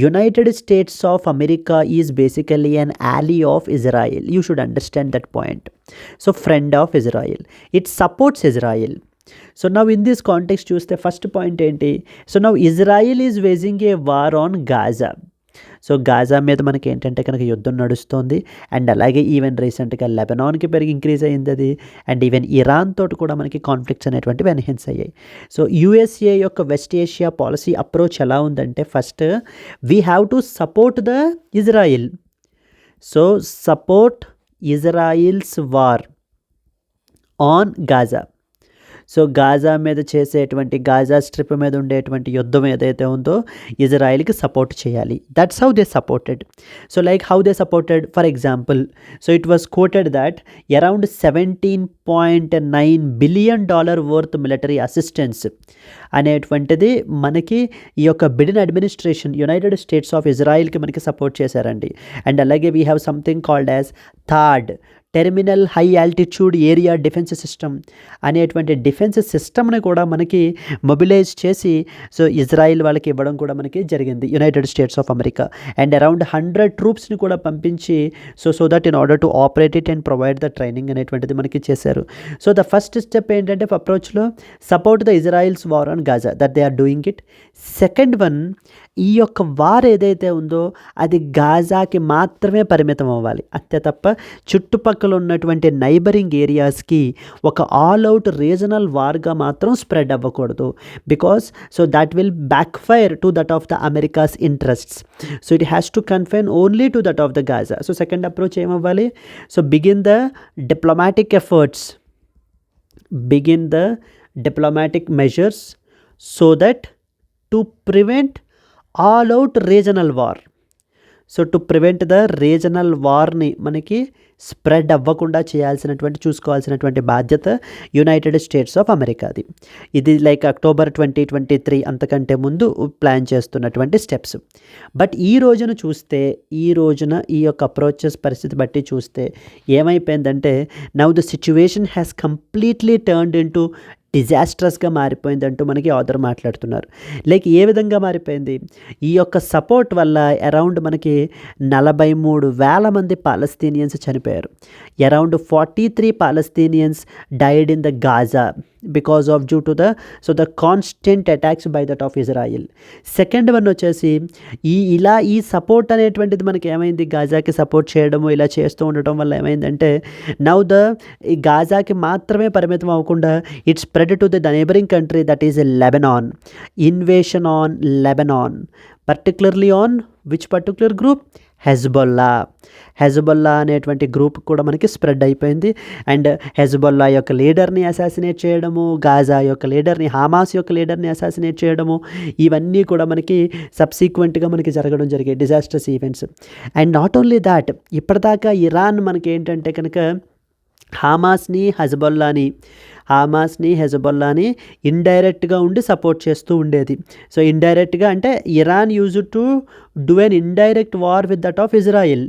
United States of America is basically an ally of Israel. You should understand that point. So friend of Israel, it supports Israel. So now in this context చూస్తే first point ఏంటి, so now Israel is waging a war on Gaza. So Gaza మీద మనకి ఏంటంటే కనుక యుద్ధం నడుస్తుంది, and అలాగే even రీసెంట్గా లెబనాన్కి ఇంక్రీజ్ అయ్యింది అది, అండ్ ఈవెన్ ఇరాన్ తోటి కూడా మనకి కాన్ఫ్లిక్ట్స్ అనేటువంటివి ఎన్హాన్స్ అయ్యాయి. సో యుఎస్ఏ యొక్క వెస్ట్ ఏషియా పాలసీ అప్రోచ్ ఎలా ఉందంటే, first we have to support the Israel. So support Israel's war on Gaza. So Gaza మీద చేసేటువంటి, గాజా స్ట్రిప్ మీద ఉండేటువంటి యుద్ధం ఏదైతే ఉందో ఇజ్రాయిల్కి సపోర్ట్ చేయాలి. That's how they supported. So like how they supported, for example, so it was quoted that around $17.9 billion worth military assistance అనేటువంటిది మనకి ఈ యొక్క Biden administration United States of ఇజ్రాయిల్కి మనకి సపోర్ట్ చేశారండి. అండ్ అలాగే we have something called as థాడ్ terminal high altitude area defence system అనేటువంటి డిఫెన్స్ సిస్టమ్ని కూడా మనకి మొబిలైజ్ చేసి సో ఇజ్రాయిల్ వాళ్ళకి ఇవ్వడం కూడా మనకి జరిగింది, United States of America. And around 100 ట్రూప్స్ని కూడా పంపించి so that in order to operate it and provide the training అనేటువంటిది మనకి చేశారు. సో ద ఫస్ట్ స్టెప్ ఏంటంటే అప్రోచ్లో support the Israel's war on Gaza, that they are doing it. Second one, ఈ యొక్క వార్ ఏదైతే ఉందో అది గాజాకి మాత్రమే పరిమితం అవ్వాలి, అంతే తప్ప చుట్టుపక్కల ఉన్నటువంటి నైబరింగ్ ఏరియాస్కి ఒక ఆల్ అవుట్ రీజనల్ వార్గా మాత్రం స్ప్రెడ్ అవ్వకూడదు. Because so that will backfire to that of the America's interests. So it has to confine only to that of the Gaza. So second approach ఏమవ్వాలి, so begin the diplomatic efforts, begin the diplomatic measures so that to prevent all out regional war. So to prevent the regional వార్ని మనకి spread అవ్వకుండా చూసుకోవాల్సినటువంటి బాధ్యత United States of అమెరికాది. ఇది like October 2023 అంతకంటే ముందు plan చేస్తున్నటువంటి steps. But ఈ రోజున చూస్తే, ఈ యొక్క అప్రోచెస్ పరిస్థితి బట్టి చూస్తే ఏమైపోయిందంటే, now the situation has completely turned in to డిజాస్ట్రస్గా మారిపోయిందంటూ మనకి ఆథర్ మాట్లాడుతున్నారు. లైక్ ఏ విధంగా మారిపోయింది, ఈ యొక్క సపోర్ట్ వల్ల అరౌండ్ మనకి 43,000 మంది పాలస్తీనియన్స్ చనిపోయారు. Around 43 Palestinians died in the Gaza because of due to the constant attacks by that of Israel. Second one వచ్చేసి ఈ సపోర్ట్ అనేటువంటిది మనకి ఏమైంది, గాజాకి సపోర్ట్ చేయడము ఇలా చేస్తూ ఉండటం వల్ల ఏమైందంటే, నౌ ఈ గాజాకి మాత్రమే పరిమితం అవ్వకుండా it spread to the neighbouring country that is Lebanon. Invasion on Lebanon, particularly on which particular group, Hezbollah అనేటువంటి గ్రూప్ కూడా మనకి స్ప్రెడ్ అయిపోయింది. అండ్ హెజ్బొల్లా యొక్క లీడర్ని అసాసినేట్ చేయడము, గాజా యొక్క లీడర్ని, హమాస్ యొక్క లీడర్ని అసాసినేట్ చేయడము, ఇవన్నీ కూడా మనకి సబ్సీక్వెంట్గా మనకి జరగడం జరిగాయి, disasters events. And not only that, ఇప్పటిదాకా ఇరాన్ మనకి ఏంటంటే కనుక హమాస్ని హెజ్బొల్లాని ఇండైరెక్ట్గా ఉండి సపోర్ట్ చేస్తూ ఉండేది. సో ఇండైరెక్ట్గా అంటే Iran use to do an indirect war with that of Israel.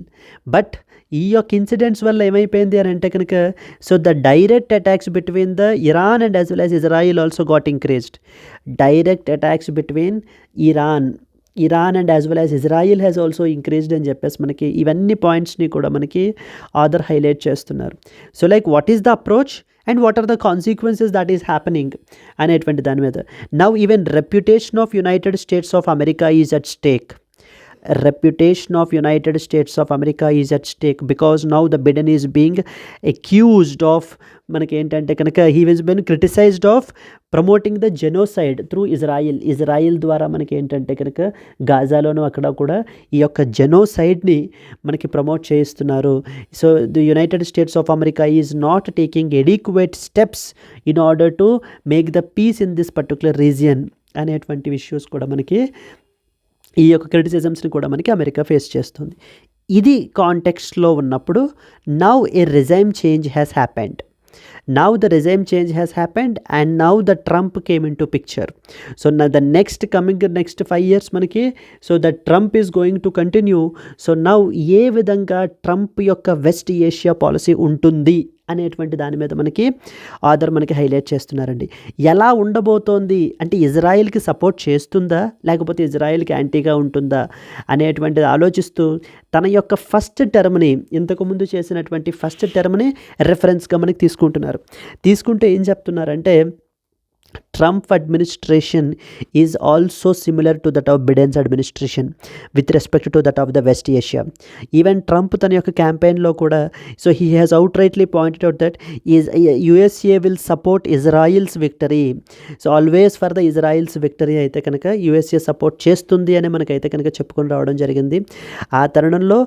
But ఈ యొక్క ఇన్సిడెంట్స్ వల్ల ఏమైపోయింది అని అంటే కనుక, so the direct attacks between the Iran and as well as Israel also got increased. Direct attacks between Iran and as well as Israel has also increased అని చెప్పేసి మనకి ఇవన్నీ పాయింట్స్ని కూడా మనకి ఆథర్ హైలైట్ చేస్తున్నారు. So like what is the approach and what are the consequences that is happening అనేటువంటి దాని మీద. Now even reputation of United States of America is at stake. Reputation of United States of America is at stake because now the Biden is being accused of మనకి ఏంటంటే కనుక he has been criticized of promoting the genocide through Israel ద్వారా మనకి ఏంటంటే కనుక గాజాలోను అక్కడ కూడా ఈ యొక్క జెనోసైడ్ని మనకి ప్రమోట్ చేయిస్తున్నారు. So the United States of America is not taking adequate steps in order to make the peace in this particular region అనేటువంటి ఇష్యూస్ కూడా మనకి, ఈ యొక్క క్రిటిసిజమ్స్ని కూడా మనకి అమెరికా ఫేస్ చేస్తుంది. ఇది కాంటెక్స్ట్లో ఉన్నప్పుడు now A regime change has happened. Now the regime change has happened and now the Trump came into picture. So now the next 5 years మనకి, so the Trump is going to continue. So now ఏ విధంగా Trump యొక్క west Asia policy ఉంటుంది అనేటువంటి దాని మీద మనకి author మనకి highlight చేస్తున్నారండి. ఎలా ఉండబోతోంది అంటే, ఇజ్రాయిల్కి సపోర్ట్ చేస్తుందా లేకపోతే ఇజ్రాయిల్కి యాంటీగా ఉంటుందా అనేటువంటిది ఆలోచిస్తూ తన యొక్క ఫస్ట్ టర్మ్ని, ఇంతకుముందు చేసినటువంటి ఫస్ట్ టర్మ్ని రెఫరెన్స్గా మనకి తీసుకుంటే ఏం చెప్తున్నారంటే, Trump administration is also similar to that of Biden's administration with respect to that of the West Asia. Even Trump తన యొక్క క్యాంపెయిన్లో కూడా so he has outrightly pointed out that is USA will support Israel's victory. So always for the Israel's victory అయితే కనుక USA support చేస్తుంది అని మనకైతే కనుక చెప్పుకొని రావడం జరిగింది. ఆ తరుణంలో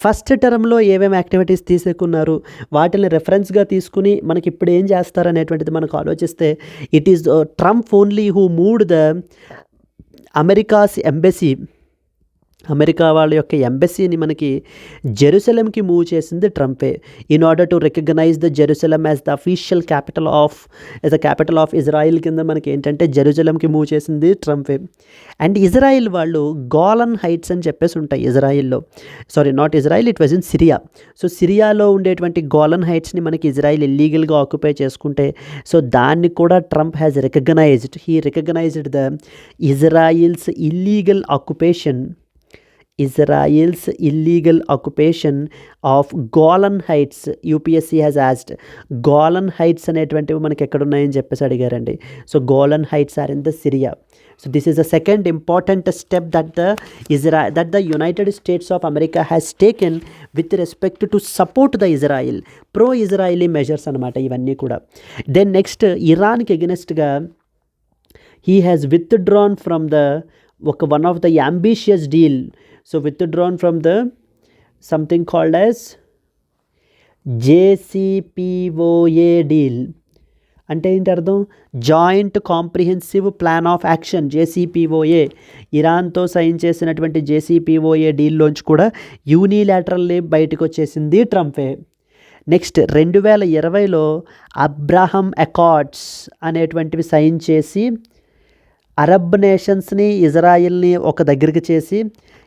ఫస్ట్ టర్మ్లో ఏమేమి యాక్టివిటీస్ తీసుకున్నారు వాటిని రెఫరెన్స్గా తీసుకుని మనకి ఇప్పుడు ఏం చేస్తారు అనేటువంటిది మనకు ఆలోచిస్తే it is Trump only who moved the America's embassy, America వాళ్ళ యొక్క ఎంబసీని మనకి జెరూసలంకి మూవ్ చేసింది ట్రంపే. In order to recognise the Jerusalem as the official capital of Israel కింద మనకి ఏంటంటే జెరూసలంకి మూవ్ చేసింది ట్రంపే. అండ్ ఇజ్రాయిల్ వాళ్ళు గోలన్ హైట్స్ అని చెప్పేసి ఉంటాయి ఇజ్రాయిల్లో, sorry not Israel, it was in Syria. So సిరియాలో ఉండేటువంటి గోలన్ హైట్స్ని మనకి ఇజ్రాయిల్ ఇల్లీగల్గా ఆక్యుపై చేసుకుంటే సో దాన్ని కూడా Trump has recognized, he recognized the Israel's illegal occupation of Golan Heights. UPSC has asked Golan Heights అనేటువంటివి మనకి ఎక్కడున్నాయని చెప్పేసి అడిగారండి. So Golan Heights are in the Syria. So this is the second important step that the United States of America has taken with respect to support the Israel, pro-Israeli measures అన్నమాట ఇవన్నీ కూడా. Then next ఇరాన్కి ఎగెనెస్ట్గా he has withdrawn from the one of the ambitious deal. So withdrawn from the something called as JCPOA deal. అంటే ఏంటి అర్థం? Joint comprehensive plan of action, JCPOA. ఇరాన్తో sign చేసినటువంటి JCPOA డీల్లోంచి కూడా యూనిలాటరల్లీ బయటకు వచ్చేసింది ట్రంపే. నెక్స్ట్ 2020లో అబ్రహం అకార్డ్స్ అనేటువంటివి సైన్ చేసి అరబ్ నేషన్స్ని ఇజ్రాయిల్ని ఒక దగ్గరికి చేసి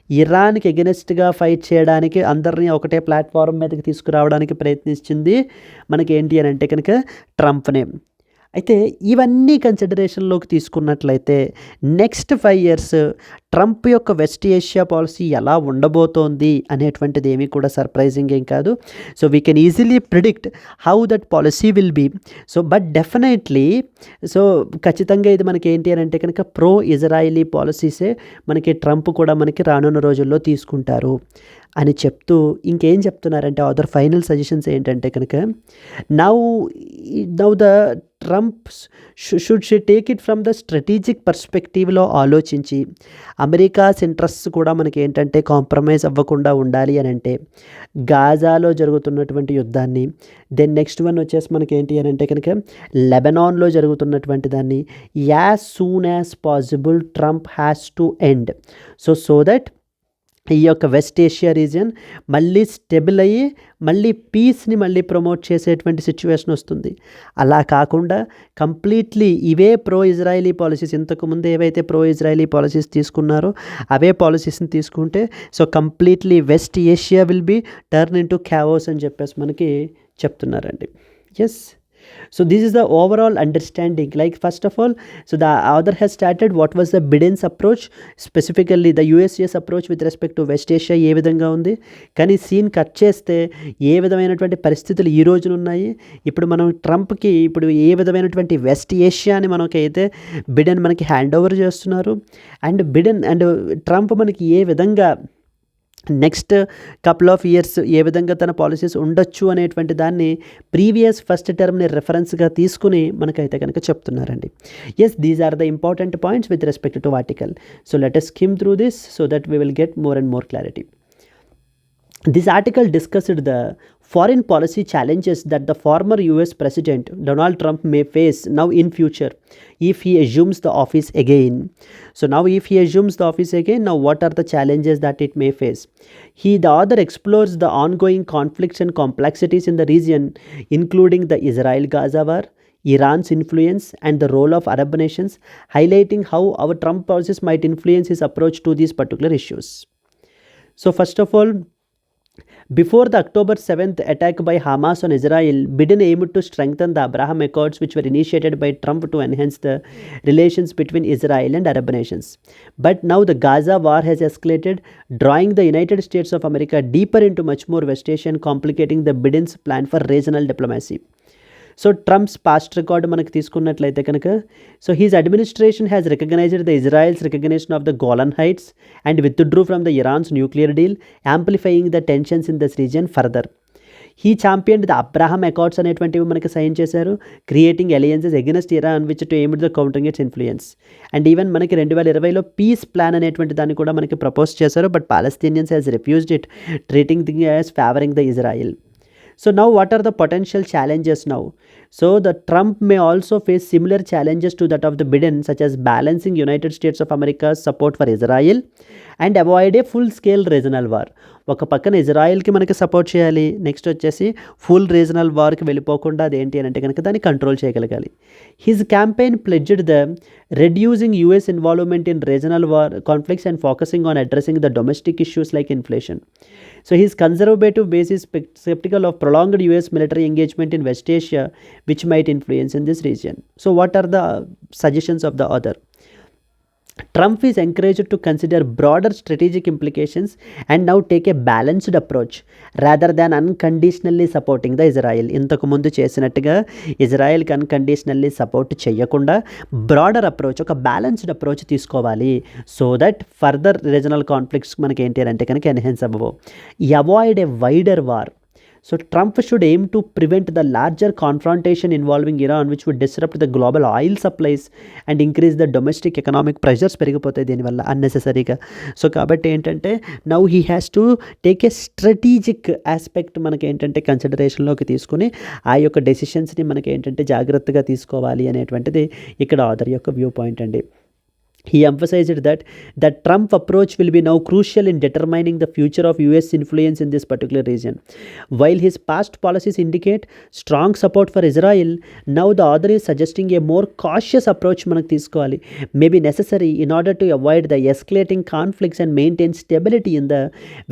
ఇరాన్కి ఎగెనెస్ట్గా ఫైట్ చేయడానికి అందరినీ ఒకటే ప్లాట్ఫామ్ మీదకి తీసుకురావడానికి ప్రయత్నించింది మనకి ఏంటి అని అంటే కనుక ట్రంప్నే. అయితే ఇవన్నీ కన్సిడరేషన్లోకి తీసుకున్నట్లయితే నెక్స్ట్ 5 years ట్రంప్ యొక్క వెస్ట్ ఏషియా పాలసీ ఎలా ఉండబోతోంది అనేటువంటిది ఏమీ కూడా సర్ప్రైజింగ్ ఏం కాదు. So we can easily predict how that policy will be. So but definitely so ఖచ్చితంగా ఇది మనకి ఏంటి అని అంటే కనుక ప్రో ఇజ్రాయిలీ పాలసీసే మనకి ట్రంప్ కూడా మనకి రానున్న రోజుల్లో తీసుకుంటారు అని చెప్తూ ఇంకేం చెప్తున్నారంటే అదర్ ఫైనల్ సజెషన్స్ ఏంటంటే కనుక now the Trump should take it from the strategic పర్స్పెక్టివ్లో ఆలోచించి అమెరికాస్ ఇంట్రెస్ట్స్ కూడా మనకి ఏంటంటే కాంప్రమైజ్ అవ్వకుండా ఉండాలి అని అంటే గాజాలో జరుగుతున్నటువంటి యుద్ధాన్ని, దెన్ నెక్స్ట్ వన్ వచ్చేసి మనకి ఏంటి అని అంటే కనుక లెబనాన్లో జరుగుతున్నటువంటి దాన్ని as soon as possible Trump has to end. So that ఈ యొక్క వెస్ట్ ఏషియా రీజియన్ మళ్ళీ స్టెబుల్ అయ్యి మళ్ళీ పీస్ని మళ్ళీ ప్రమోట్ చేసేటువంటి సిచ్యువేషన్ వస్తుంది. అలా కాకుండా కంప్లీట్లీ ఇవే ప్రో ఇజ్రాయిలీ పాలసీస్, ఇంతకుముందు ఏవైతే ప్రో ఇజ్రాయిలీ పాలసీస్ తీసుకున్నారో అవే పాలసీస్ని తీసుకుంటే so completely west Asia will be turn in to chaos అని చెప్పేసి మనకి చెప్తున్నారండి. Yes, so this is the overall understanding. Like first of all, so the author has started what was the Biden's approach, specifically the US's approach with respect to West Asia ఏ విధంగా ఉంది. కానీ scene cut చేస్తే ఏ విధమైనటువంటి పరిస్థితులు ఈ రోజున ఉన్నాయి, ఇప్పుడు మనం ట్రంప్కి ఇప్పుడు ఏ విధమైనటువంటి వెస్ట్ ఏషియాని మనకైతే బిడెన్ మనకి హ్యాండ్ ఓవర్ చేస్తున్నారు అండ్ బిడెన్ అండ్ ట్రంప్ మనకి ఏ విధంగా నెక్స్ట్ కపుల్ ఆఫ్ ఇయర్స్ ఏ విధంగా తన పాలసీస్ ఉండొచ్చు అనేటువంటి దాన్ని ప్రీవియస్ ఫస్ట్ టర్మ్ని రెఫరెన్స్గా తీసుకుని మనకైతే కనుక చెప్తున్నారండి. Yes, these are the important points with respect to article. So let us skim through this so that we will get more and more clarity. This article discussed the foreign policy challenges that the former US President Donald Trump may face now in future if he assumes the office again. So now if he assumes the office again, now what are the challenges that it may face? The author explores the ongoing conflicts and complexities in the region, including the Israel-Gaza war, Iran's influence and the role of Arab nations, highlighting how our Trump policies might influence his approach to these particular issues. So first of all, before the October 7th attack by Hamas on Israel, Biden aimed to strengthen the Abraham Accords, which were initiated by Trump to enhance the relations between Israel and Arab nations. But now the Gaza war has escalated, drawing the United States of America deeper into much more West Asia and complicating the Biden's plan for regional diplomacy. So Trump's past record మనకి తీసుకున్నట్లయితే కనుక, so his administration has recognised the Israel's recognition of the Golan Heights and withdrew from the Iran's nuclear deal, amplifying the tensions in this region further. He championed the Abraham accords అనేటువంటివి మనకి sign చేశారు, creating alliances against Iran which to aim the countering its influence. And even మనకి 2020లో piece plan అనేటువంటి దాన్ని కూడా మనకి propose చేశారు, but Palestinians has refused it, treating thing as favouring the Israel. So now what are the potential challenges now? So the Trump may also face similar challenges to that of the Biden, such as balancing United States of America's support for Israel and avoid a full scale regional war. ఒక పక్కన ఇజ్రాయెల్కి మనకి support చేయాలి, next వచ్చేసి full regional వార్కి వెళ్ళిపోకుండా అదేంటి అని అంటే కనుక దాన్ని కంట్రోల్ చేయగలగాలి. His campaign pledged the reducing US involvement in regional war conflicts and focusing on addressing the domestic issues like inflation. So his conservative base is skeptical of prolonged US military engagement in West Asia, which might influence in this region. So what are the suggestions of the author? Trump is encouraged to consider broader strategic implications and now take a balanced approach rather than unconditionally supporting the Israel. ఇంతకు ముందు చేసినట్టుగా ఇజ్రాయెల్కి unconditionally support చేయకుండా broader approach, ఒక balanced approach తీసుకోవాలి, so that further regional conflicts మనకి ఏంటి అంటే కనుక ఎన్హాన్స్ అవ్వవు. Avoid A wider war. So Trump should aim to prevent the larger confrontation involving Iran, which would disrupt the global oil supplies and increase the domestic economic pressures పెరిగిపోతాయి దీనివల్ల అన్నెసెసరీగా. So కాబట్టి ఏంటంటే now he has to take a strategic aspect మనకి ఏంటంటే కన్సిడరేషన్లోకి తీసుకుని ఆ యొక్క డెసిషన్స్ని మనకి ఏంటంటే జాగ్రత్తగా తీసుకోవాలి అనేటువంటిది ఇక్కడ ఆథర్ యొక్క వ్యూ పాయింట్ అండి. He emphasized that the Trump approach will be now crucial in determining the future of US influence in this particular region. While his past policies indicate strong support for Israel, now the author is suggesting a more cautious approach manaku teesukovali, may be necessary in order to avoid the escalating conflicts and maintain stability in the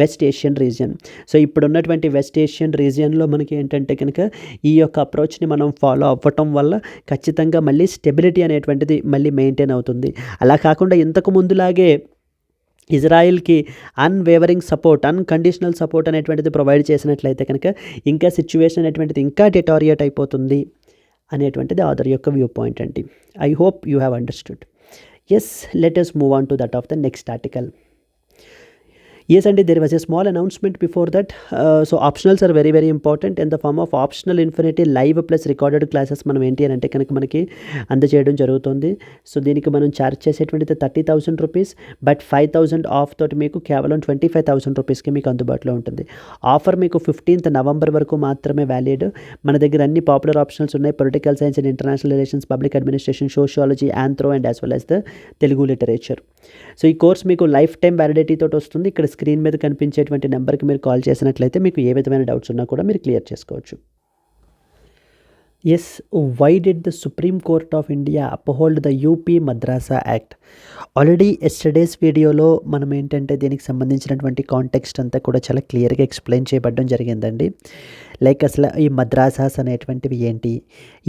West Asian region. So ippudu unnatuvanti West Asian region lo manaki entante kanaka ee yokka approach ni manam follow avvatam valla ఖచ్చితంగా మళ్ళీ stability అనేటువంటిది మళ్ళీ maintain అవుతుంది. అలా కాకుండా ఇంతకు ముందులాగే ఇజ్రాయిల్కి unwavering support, unconditional support అనేటువంటిది provide చేసినట్లయితే కనుక ఇంకా సిచ్యువేషన్ అనేటువంటిది ఇంకా డిటారియేట్ అయిపోతుంది అనేటువంటిది ఆథర్ యొక్క వ్యూ పాయింట్ అండి. I hope you have understood. Yes, let us move on to that of the next article. Yes, and there was a small announcement before that. So optionals are very very important in the form of optional infinity live plus recorded classes మనం ఏంటి అని అంటే కనుక మనకి అందజేయడం జరుగుతుంది. So దీనికి మనం ఛార్జ్ చేసేటువంటిది 30,000 రూపీస్, బట్ 5,000 ఆఫ్ తోటి మీకు కేవలం 25,000 రూపీస్కి మీకు అందుబాటులో ఉంటుంది. ఆఫర్ మీకు 15th నవంబర్ వరకు మాత్రమే వ్యాలిడ్. మన దగ్గర అన్ని పాపులర్ ఆప్షనల్స్ ఉన్నాయి: political science and international relations, public administration, sociology, anthro and as well as the Telugu literature. So ఈ కోర్స్ మీకు లైఫ్ టైం వ్యాలిడిటీ తోటి వస్తుంది. ఇక్కడ స్క్రీన్ మీద కనిపించేటువంటి నెంబర్కి మీరు కాల్ చేసినట్లయితే మీకు ఏ విధమైన డౌట్స్ ఉన్నా కూడా మీరు క్లియర్ చేసుకోవచ్చు. Yes, why did the supreme court of India uphold the UP మద్రాసా Act? Already yesterday's వీడియోలో మనం ఏంటంటే దీనికి సంబంధించినటువంటి కాంటెక్స్ట్ అంతా కూడా చాలా క్లియర్గా ఎక్స్ప్లెయిన్ చేయబడడం జరిగిందండి. లైక్ అసలు ఈ మద్రాసాస్ అనేటువంటివి ఏంటి,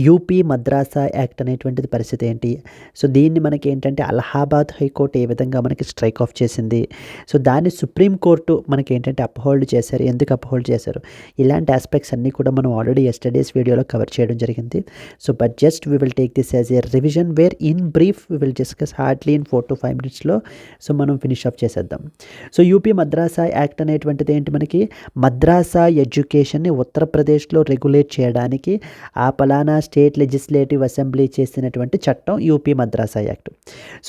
యూపీ మద్రాసా యాక్ట్ అనేటువంటిది పరిస్థితి ఏంటి, సో దీన్ని మనకి ఏంటంటే అలహాబాద్ హైకోర్టు ఏ విధంగా మనకి స్ట్రైక్ ఆఫ్ చేసింది, సో దాన్ని సుప్రీంకోర్టు మనకి ఏంటంటే అప్హోల్డ్ చేశారు, ఎందుకు అప్హోల్డ్ చేశారు, ఇలాంటి ఆస్పెక్ట్స్ అన్నీ కూడా మనం ఆల్రెడీ ఎస్టర్డేస్ వీడియోలో కవర్ చేయడం జరిగింది. So but just we will take this as a revision where in brief we will discuss hardly in 4 to 5 minutesలో సో మనం ఫినిష్ ఆఫ్ చేసేద్దాం. సో యూపీ మద్రాసా యాక్ట్ అనేటువంటిది ఏంటి, మనకి మద్రాసా ఎడ్యుకేషన్ని ఉత్తరప్రదేశ్లో రెగ్యులేట్ చేయడానికి ఆ పలానా స్టేట్ లెజిస్లేటివ్ అసెంబ్లీ చేసినటువంటి చట్టం UP మద్రాసా act.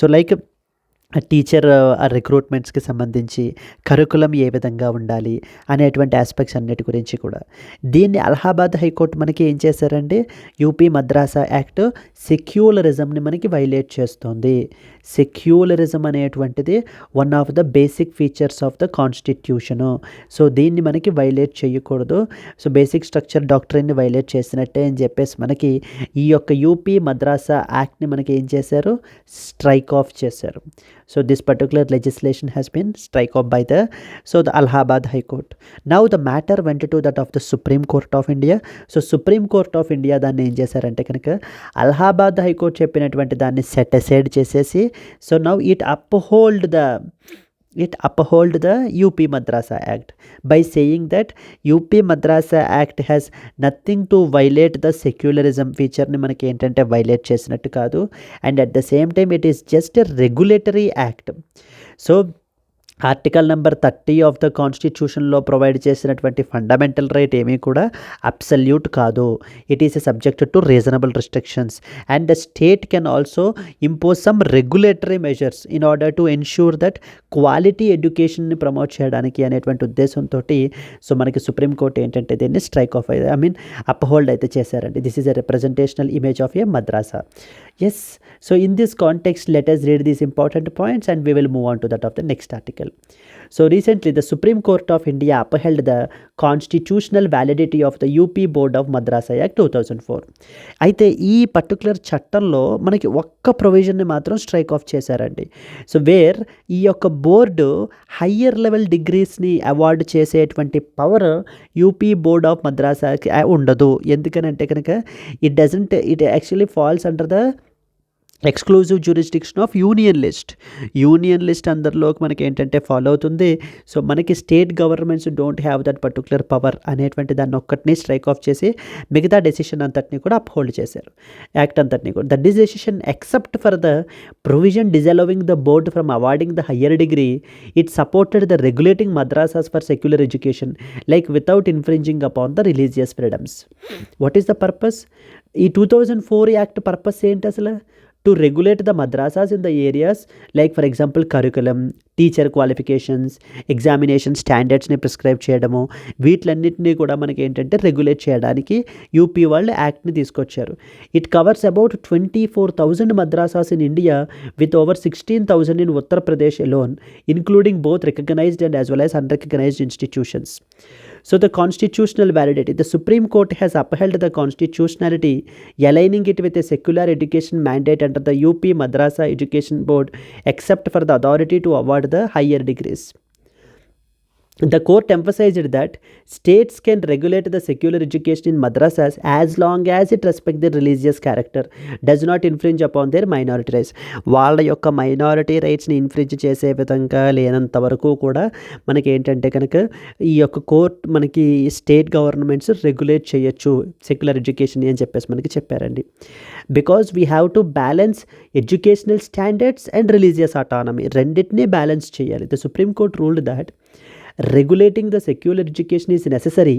So like teacher రిక్రూట్మెంట్స్కి సంబంధించి కరికులం ఏ విధంగా ఉండాలి అనేటువంటి ఆస్పెక్ట్స్ అన్నిటి గురించి కూడా దీన్ని అలహాబాద్ హైకోర్టు మనకి ఏం చేశారంటే యూపీ మద్రాసా యాక్ట్ సెక్యులరిజంని మనకి వైలేట్ చేస్తుంది. సెక్యులరిజం అనేటువంటిది one of the basic features of the constitution. So దీన్ని మనకి వైలేట్ చేయకూడదు. సో బేసిక్ స్ట్రక్చర్ డాక్టరీని వైలేట్ చేసినట్టే అని చెప్పేసి మనకి ఈ యొక్క యూపీ మద్రాసా యాక్ట్ని మనకి ఏం చేశారు, స్ట్రైక్ ఆఫ్ చేశారు. So this particular legislation has been struck off by the Allahabad High Court. Now the matter went to that of the Supreme Court of India. So Supreme Court of India దాన్ని ఏం చేశారంటే కనుక Allahabad high court చెప్పినటువంటి దాన్ని set aside చేసేసి so now it uphold the it uphold the UP Madrasa Act by saying that UP Madrasa Act has nothing to violate the secularism feature ni manaki entante violate chesinattu kaadu, and at the same time it is just a regulatory act. So article number 30 of the కాన్స్టిట్యూషన్లో provide చేసినటువంటి fundamental right ఏమీ కూడా absolute కాదు. It is a subject to reasonable restrictions and the state can also impose some regulatory measures in order to ensure that quality ఎడ్యుకేషన్ని promote చేయడానికి అనేటువంటి ఉద్దేశంతో so మనకి సుప్రీంకోర్టు ఏంటంటే దీన్ని స్ట్రైక్ ఆఫ్ అప్హోల్డ్ అయితే చేశారండి. This is a representational image of a madrasa. Yes, so in this context let us read these important points and we will move on to that of the next article. So recently the Supreme Court of India upheld the constitutional validity of the UP Board of Madrasa Act 2004. అయితే ఈ particular చట్టంలో మనకి ఒక్క ప్రొవిజన్ని మాత్రం strike off చేశారండి. So where ఈ యొక్క బోర్డు హయ్యర్ లెవెల్ డిగ్రీస్ని అవార్డు చేసేటువంటి పవర్ యూపీ బోర్డ్ ఆఫ్ మద్రాసాకి ఉండదు. ఎందుకనంటే కనుక it actually falls under the exclusive jurisdiction of union list అందరిలోకి మనకి ఏంటంటే ఫాలో అవుతుంది. సో మనకి state governments don't have that particular power అనేటువంటి దాన్ని ఒక్కటిని స్ట్రైక్ ఆఫ్ చేసి మిగతా డెసిషన్ అంతటిని కూడా అప్హోల్డ్ చేశారు, యాక్ట్ అంతటిని కూడా. That decision except for the provision disallowing the board from awarding the higher degree, it supported the regulating madrasas for secular education like without infringing upon the religious freedoms. What is the purpose? ఈ 2004 act purpose ఏంటి అసలు? to regulate the madrasas in the areas like for example curriculum, teacher qualifications, examination standardsని prescribe చేయడము, వీటిలన్నింటినీ కూడా మనకి ఏంటంటే regulate చేయడానికి యూపీ వాళ్ళు యాక్ట్ని తీసుకొచ్చారు. It covers about 24,000 madrasas in India with over 16,000 in Uttar Pradesh alone, including both recognized and as well as unrecognized institutions. So the constitutional validity, the Supreme Court has upheld the constitutionality, aligning it with a secular education mandate under the UP Madrasa Education Board, except for the authority to award the higher degrees. The court emphasized that states can regulate the secular education in madrasas as long as it respects their religious character, does not infringe upon their minority rights. వాళ్ళ యొక్క minority రైట్స్ని infringe చేసే విధంగా లేనంత వరకు కూడా మనకి ఏంటంటే కనుక ఈ యొక్క కోర్ట్ మనకి స్టేట్ గవర్నమెంట్స్ రెగ్యులేట్ చేయొచ్చు సెక్యులర్ ఎడ్యుకేషన్ అని చెప్పేసి మనకి చెప్పారండి. Because we have to balance educational standards and religious autonomy, రెండింటినీ బ్యాలెన్స్ చేయాలి. The supreme Court ruled that regulating the secular education is necessary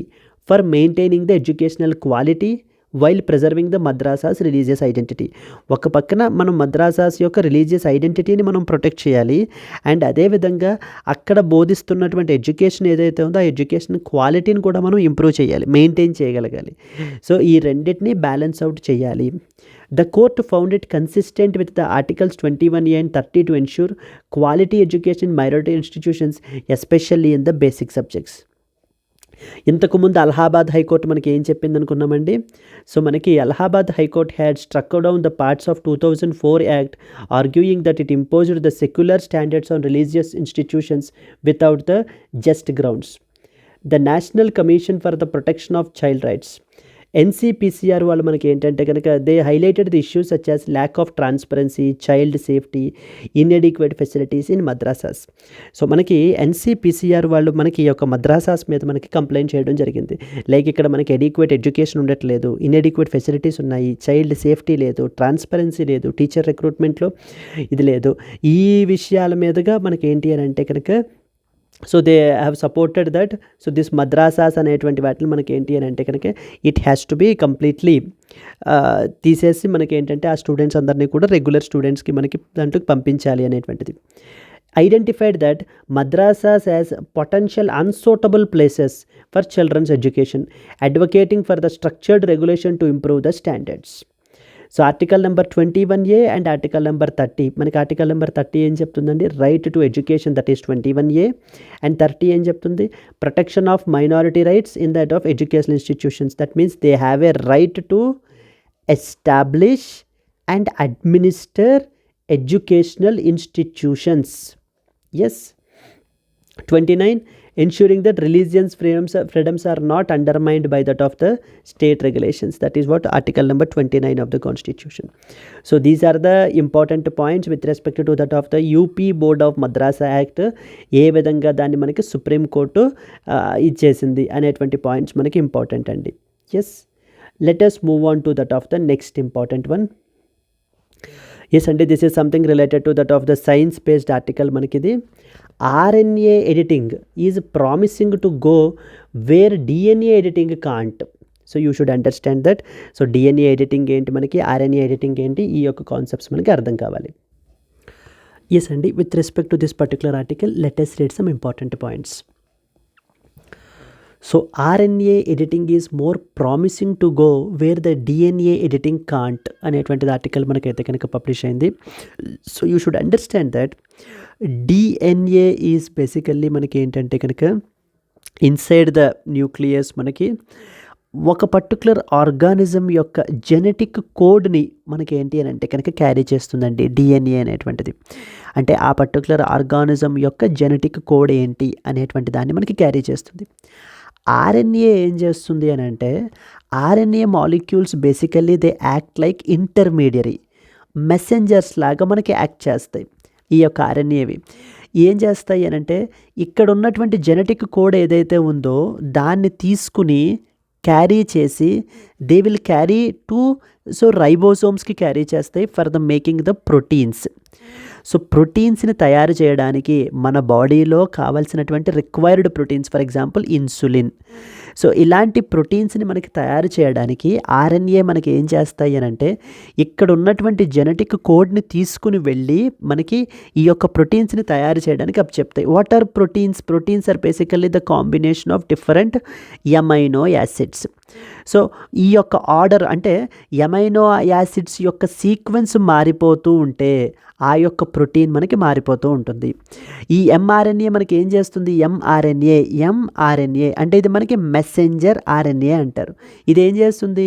for maintaining the educational quality while preserving the madrasas religious identity. ఒక పక్కన మనం మద్రాసాస్ యొక్క religious ఐడెంటిటీని మనం protect చేయాలి, and అదేవిధంగా అక్కడ బోధిస్తున్నటువంటి ఎడ్యుకేషన్ ఏదైతే ఉందో ఆ ఎడ్యుకేషన్ క్వాలిటీని కూడా మనం ఇంప్రూవ్ చేయాలి, మెయింటైన్ చేయగలగాలి. సో ఈ రెండింటిని బ్యాలెన్స్ అవుట్ చేయాలి. The court found it consistent with the Articles 21A and 30 to ensure quality education in minority institutions, especially in the basic subjects. ఇంతకుముందు అలహాబాద్ హైకోర్టు మనకి ఏం చెప్పింది అనుకున్నామండి? సో మనకి Allahabad High Court had struck down the parts of 2004 act, arguing that it imposed the secular standards on religious institutions without the just grounds. The national commission for the protection of child rights, NCPCR వాళ్ళు మనకి ఏంటంటే కనుక they highlighted the issues such as lack of transparency, child safety, inadequate facilities in madrasas. So మనకి NCPCR వాళ్ళు మనకి ఈ యొక్క మద్రాసాస్ మీద మనకి కంప్లైంట్ చేయడం జరిగింది. లైక్ ఇక్కడ మనకి ఎడిక్వేట్ ఎడ్యుకేషన్ ఉండట్లేదు, ఇన్ఎడిక్వేట్ ఫెసిలిటీస్ ఉన్నాయి, చైల్డ్ సేఫ్టీ లేదు, ట్రాన్స్పరెన్సీ లేదు, టీచర్ రిక్రూట్మెంట్లో ఇది లేదు. ఈ విషయాల మీదుగా మనకి ఏంటి అని అంటే కనుక so they have supported that. So this madrasas అనేటువంటి వాటిని మనకి ఏంటి అని అంటే కనుక it has to be completely తీసేసి మనకి ఏంటంటే ఆ స్టూడెంట్స్ అందరినీ కూడా రెగ్యులర్ స్టూడెంట్స్కి మనకి దాంట్లోకి పంపించాలి అనేటువంటిది. Identified that madrasas as potential unsuitable places for childrens education, advocating for the structured regulation to improve the standards. So article number 21A and article number 30, మనకి ఆర్టికల్ నెంబర్ 30 ఏం చెప్తుందండి? Right to education, that is 21A, and 30 ఏం చెప్తుంది? Protection of minority rights in that of educational institutions. That means they have a right to establish and administer educational institutions. Yes. 29, ensuring that religious freedoms are not undermined by that of the state regulations. That is what article number 29 of the constitution. So these are the important points with respect to that of the UP Board of Madras Act, ఏ విధంగా దాన్ని మనకి supreme court ఇచ్చేసింది అనేటువంటి points మనకి important అండి. Yes, let us move on to that of the next important one. Yes అండి, this is something related to that of the science based article. మనకిది RNA editing is promising to go where DNA editing can't. So you should understand that. So DNA editing ఏంటి, మనకి RNA editing ఏంటి, ఈ యొక్క concepts మనకి అర్థం కావాలి. Yes అండి, with respect to this particular article let us read some important points. So RNA editing is more promising to go where the DNA editing can't అనేటువంటిది ఆర్టికల్ మనకైతే కనుక పబ్లిష్ అయింది. So you should understand that DNA is basically మనకి ఏంటంటే కనుక inside the nucleus మనకి ఒక particular organism యొక్క జెనెటిక్ కోడ్ని మనకి ఏంటి అని అంటే కనుక క్యారీ చేస్తుందండి DNA అనేటువంటిది. అంటే ఆ పర్టికులర్ ఆర్గానిజం యొక్క జెనెటిక్ కోడ్ ఏంటి అనేటువంటి దాన్ని మనకి క్యారీ చేస్తుంది. RNA ఏం చేస్తుంది అని అంటే RNA molecules basically they act like intermediary messengers లాగా మనకి యాక్ట్ చేస్తాయి. ఈ యొక్క RNAవి ఏం చేస్తాయి అని అంటే ఇక్కడ ఉన్నటువంటి జెనెటిక్ కోడ్ ఏదైతే ఉందో దాన్ని తీసుకుని క్యారీ చేసి దే విల్ క్యారీ టు రైబోసోమ్స్కి క్యారీ చేస్తాయి for the making the proteins. So ప్రోటీన్స్ని తయారు చేయడానికి మన బాడీలో కావాల్సినటువంటి required proteins, for example insulin. So ఇలాంటి ప్రోటీన్స్ని మనకి తయారు చేయడానికి RNA మనకి ఏం చేస్తాయి అని అంటే ఇక్కడ ఉన్నటువంటి జెనెటిక్ కోడ్ని తీసుకుని వెళ్ళి మనకి ఈ యొక్క ప్రోటీన్స్ని తయారు చేయడానికి అప్ చెప్తాయి. What are proteins? Proteins are basically the combination of different amino acids. So ఈ యొక్క ఆర్డర్ అంటే ఎమైనో యాసిడ్స్ యొక్క సీక్వెన్స్ మారిపోతూ ఉంటే ఆ యొక్క ప్రోటీన్ మనకి మారిపోతూ ఉంటుంది. ఈ mRNA మనకి ఏం చేస్తుంది? mRNA అంటే ఇది మనకి మెసెంజర్ RNA అంటారు. ఇది ఏం చేస్తుంది?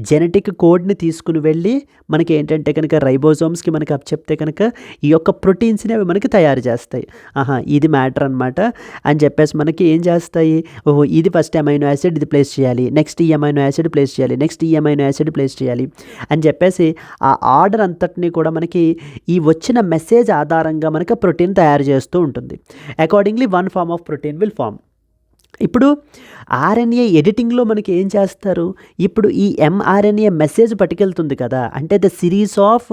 జెనెటిక్ కోడ్ని తీసుకుని వెళ్ళి మనకి ఏంటంటే కనుక రైబోజోమ్స్కి మనకి అప్ చెప్తే కనుక ఈ యొక్క ప్రోటీన్స్ని అవి మనకి తయారు చేస్తాయి. ఇది మ్యాటర్ అనమాట అని చెప్పేసి మనకి ఏం చేస్తాయి, ఓహో ఇది ఫస్ట్ ఎమైనో యాసిడ్ ఇది ప్లేస్ చేయాలి, నెక్స్ట్ ఈ ఎమైనో యాసిడ్ ప్లేస్ చేయాలి, నెక్స్ట్ ఈ ఎమైనో యాసిడ్ ప్లేస్ చేయాలి అని చెప్పేసి ఆ ఆర్డర్ అంతటినీ కూడా మనకి ఈ వచ్చిన మెసేజ్ ఆధారంగా మనకి ప్రోటీన్ తయారు చేస్తూ ఉంటుంది. Accordingly one form of protein will form. ఇప్పుడు RNA ఎడిటింగ్లో మనకి ఏం చేస్తారు, ఇప్పుడు ఈ mRNA మెసేజ్ పట్టుకెళ్తుంది కదా, అంటే ద సిరీస్ ఆఫ్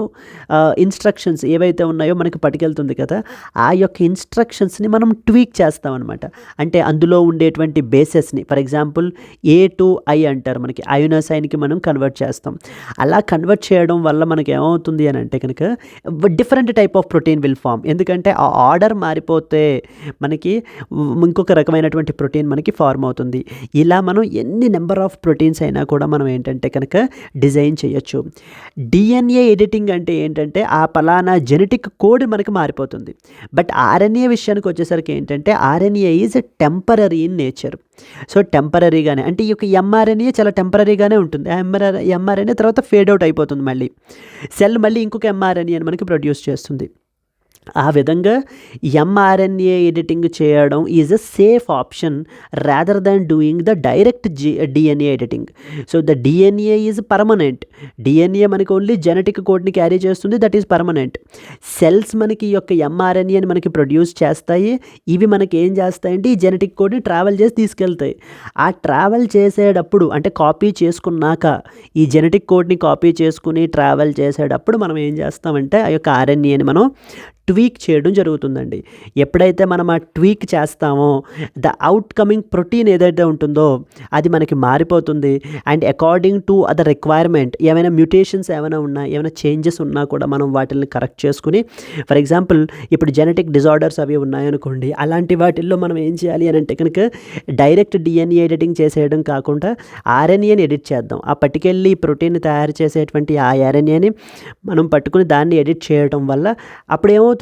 ఇన్స్ట్రక్షన్స్ ఏవైతే ఉన్నాయో మనకి పట్టుకెళ్తుంది కదా, ఆ యొక్క ఇన్స్ట్రక్షన్స్ని మనం ట్వీక్ చేస్తామన్నమాట. అంటే అందులో ఉండేటువంటి బేసెస్ని, for example A to I అంటారు, మనకి అయోనోసైన్కి మనం కన్వర్ట్ చేస్తాం. అలా కన్వర్ట్ చేయడం వల్ల మనకి ఏమవుతుంది అని అంటే కనుక different type of protein will form. ఎందుకంటే ఆ ఆర్డర్ మారిపోతే మనకి ఇంకొక రకమైనటువంటి ప్రోటీన్ మనకి ఫార్మ్ అవుతుంది. ఇలా మనం ఎన్ని నెంబర్ ఆఫ్ ప్రోటీన్స్ అయినా కూడా మనం ఏంటంటే కనుక డిజైన్ చేయొచ్చు. DNA ఎడిటింగ్ అంటే ఏంటంటే ఆ పలానా జెనెటిక్ కోడ్ మనకి మారిపోతుంది. బట్ RNA విషయానికి వచ్చేసరికి ఏంటంటే RNA is temporary in nature. So టెంపరరీగానే అంటే ఈ యొక్క mRNA చాలా టెంపరరీగానే ఉంటుంది. mRNA తర్వాత ఫేడ్ అవుట్ అయిపోతుంది, మళ్ళీ సెల్ మళ్ళీ ఇంకొక mRNA అని మనకి ప్రొడ్యూస్ చేస్తుంది. ఆ విధంగా mRNA ఎడిటింగ్ చేయడం is a safe option rather than doing the direct DNA editing. So the DNA is permanent. DNA మనకి ఓన్లీ జెనెటిక్ కోడ్ని క్యారీ చేస్తుంది, దట్ ఈజ్ పర్మనెంట్. సెల్స్ మనకి ఈ యొక్క mRNAని మనకి ప్రొడ్యూస్ చేస్తాయి. ఇవి మనకి ఏం చేస్తాయంటే ఈ జెనెటిక్ కోడ్ని ట్రావెల్ చేసి తీసుకెళ్తాయి. ఆ ట్రావెల్ చేసేటప్పుడు అంటే కాపీ చేసుకున్నాక ఈ జెనెటిక్ కోడ్ని కాపీ చేసుకుని ట్రావెల్ చేసేటప్పుడు మనం ఏం చేస్తామంటే ఆ యొక్క RNAని మనం ట్వీక్ చేయడం జరుగుతుందండి. ఎప్పుడైతే మనం ఆ ట్వీక్ చేస్తామో ద అవుట్కమింగ్ ప్రోటీన్ ఏదైతే ఉంటుందో అది మనకి మారిపోతుంది. And according to other requirement ఏమైనా మ్యూటేషన్స్ ఏమైనా ఉన్నా, ఏమైనా చేంజెస్ ఉన్నా కూడా మనం వాటిని కరెక్ట్ చేసుకుని, ఫర్ ఎగ్జాంపుల్ ఇప్పుడు జెనెటిక్ డిజార్డర్స్ అవి ఉన్నాయనుకోండి, అలాంటి వాటిల్లో మనం ఏం చేయాలి అని అంటే కనుక డైరెక్ట్ DNA ఎడిటింగ్ చేసేయడం కాకుండా RNAని ఎడిట్ చేద్దాం. ఆ పట్టుకెళ్ళి ప్రోటీన్ తయారు చేసేటువంటి ఆ RNAని మనం పట్టుకుని దాన్ని ఎడిట్ చేయడం వల్ల అప్పుడేమో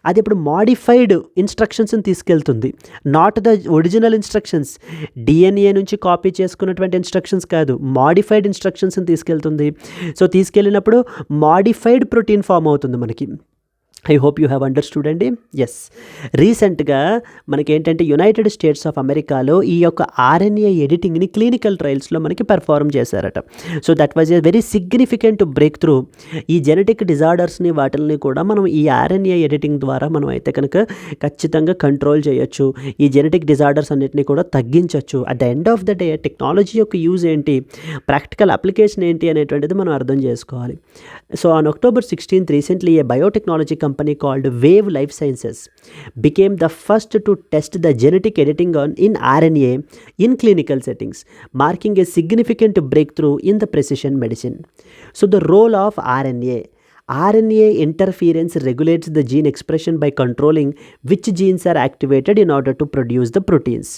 అది ఇప్పుడు మాడిఫైడ్ ఇన్స్ట్రక్షన్స్ని తీసుకెళ్తుంది, not the original instructions. DNA నుంచి కాపీ చేసుకున్నటువంటి ఇన్స్ట్రక్షన్స్ కాదు, మాడిఫైడ్ ఇన్స్ట్రక్షన్స్ని తీసుకెళ్తుంది. సో తీసుకెళ్ళినప్పుడు మాడిఫైడ్ ప్రోటీన్ ఫామ్ అవుతుంది మనకి. I hope you have understood అండి. ఎస్, రీసెంట్గా మనకేంటంటే యునైటెడ్ స్టేట్స్ ఆఫ్ అమెరికాలో ఈ యొక్క ఆర్ఎన్ఏ ఎడిటింగ్ని క్లినికల్ ట్రయల్స్లో మనకి పెర్ఫార్మ్ చేశారట. So that was a very significant break through. ఈ జెనెటిక్ డిజార్డర్స్ని వాటిని కూడా మనం ఈ ఆర్ఎన్ఏ ఎడిటింగ్ ద్వారా మనం అయితే కనుక ఖచ్చితంగా కంట్రోల్ చేయొచ్చు. ఈ జెనెటిక్ డిజార్డర్స్ అన్నిటిని కూడా తగ్గించవచ్చు. At the end of the day technology యొక్క యూజ్ ఏంటి, ప్రాక్టికల్ అప్లికేషన్ ఏంటి అనేటువంటిది మనం అర్థం చేసుకోవాలి. So on October 16th, recently a biotechnology company called Wave Life Sciences became the first to test the genetic editing in RNA in clinical settings, marking a significant breakthrough in the precision medicine. So the role of RNA interference regulates the gene expression by controlling which genes are activated in order to produce the proteins.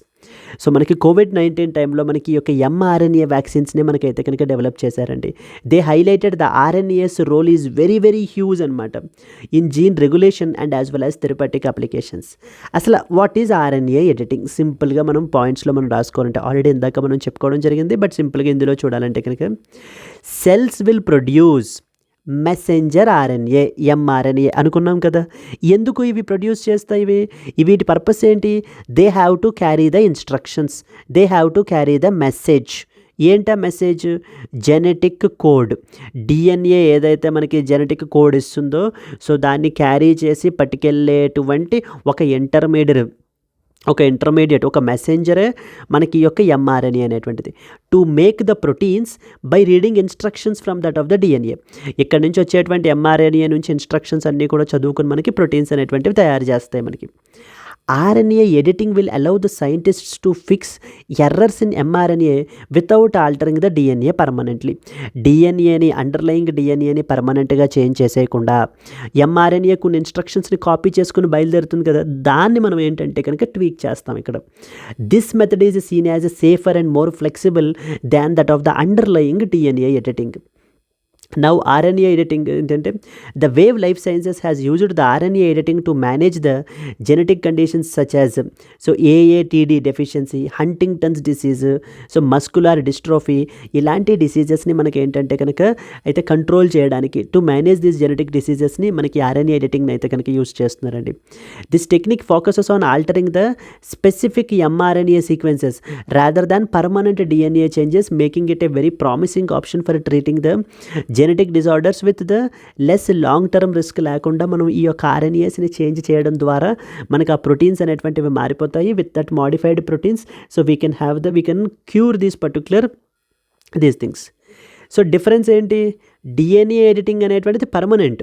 So మనకి COVID-19 టైంలో మనకి ఈ యొక్క mRNA వ్యాక్సిన్స్ని మనకైతే కనుక develop చేశారండి. They highlighted the RNA's role is very very huge అనమాట in gene regulation and as well as therapeutic applications. అసలు వాట్ ఈజ్ RNA ఎడిటింగ్? సింపుల్గా మనం పాయింట్స్లో మనం రాసుకోవాలంటే ఆల్రెడీ ఇందాక మనం చెప్పుకోవడం జరిగింది, బట్ సింపుల్గా ఇందులో చూడాలంటే కనుక cells will produce messenger RNA, mRNA అనుకున్నాం కదా. ఎందుకు ఇవి ప్రొడ్యూస్ చేస్తాయి? వీటి పర్పస్ ఏంటి? They have to carry the instructions, they have to carry the message. ఏంటా మెసేజ్? Genetic code. డిఎన్ఏ ఏదైతే మనకి జెనెటిక్ కోడ్ ఇస్తుందో సో దాన్ని క్యారీ చేసి పట్టుకెళ్ళేటువంటి ఒక ఇంటర్మీడియట్ ఒక మెసెంజరే మనకి ఈ యొక్క mRNA అనేటువంటిది. To make the proteins by reading instructions from that of the DNA. ఇక్కడ నుంచి వచ్చేటువంటి mRNA నుంచి ఇన్స్ట్రక్షన్స్ అన్నీ కూడా చదువుకుని మనకి ప్రోటీన్స్ అనేటువంటివి తయారు చేస్తాయి మనకి. RNA editing will allow the scientists to fix errors in mRNA without altering the DNA permanently. డిఎన్ఏని అండర్లయింగ్ డిఎన్ఏని పర్మనెంట్గా చేంజ్ చేసేయకుండా mRNA కొన్ని ఇన్స్ట్రక్షన్స్ని కాపీ చేసుకుని బయలుదేరుతుంది కదా, దాన్ని మనం ఏంటంటే కనుక ట్వీక్ చేస్తాం ఇక్కడ. This method is seen as a safer and more flexible than that of the underlying DNA editing. Now RNA editing ఏంటంటే the Wave Life Sciences has used the RNA editing to manage the genetic conditions such as so AATD deficiency, Huntington's disease, so muscular dystrophy, ఇలాంటి డిసీజెస్ని మనకి ఏంటంటే కనుక అయితే control చేయడానికి to manage this genetic డిసీజెస్ని మనకి RNA ఎడిటింగ్ని అయితే కనుక యూస్ చేస్తున్నారండి. This technique focuses on altering the specific mRNA sequences rather than permanent DNA changes, making it a very promising option for treating the genetic disorders with the less long term risk లేకుండా మనం ఈ యొక్క RNAస్ని change చేయడం ద్వారా మనకు ఆ proteins అనేటువంటివి మారిపోతాయి. With that modified proteins so we can cure these these things. So difference ఏంటి? డిఎన్ఏ ఎడిటింగ్ అనేటువంటిది పర్మనెంట్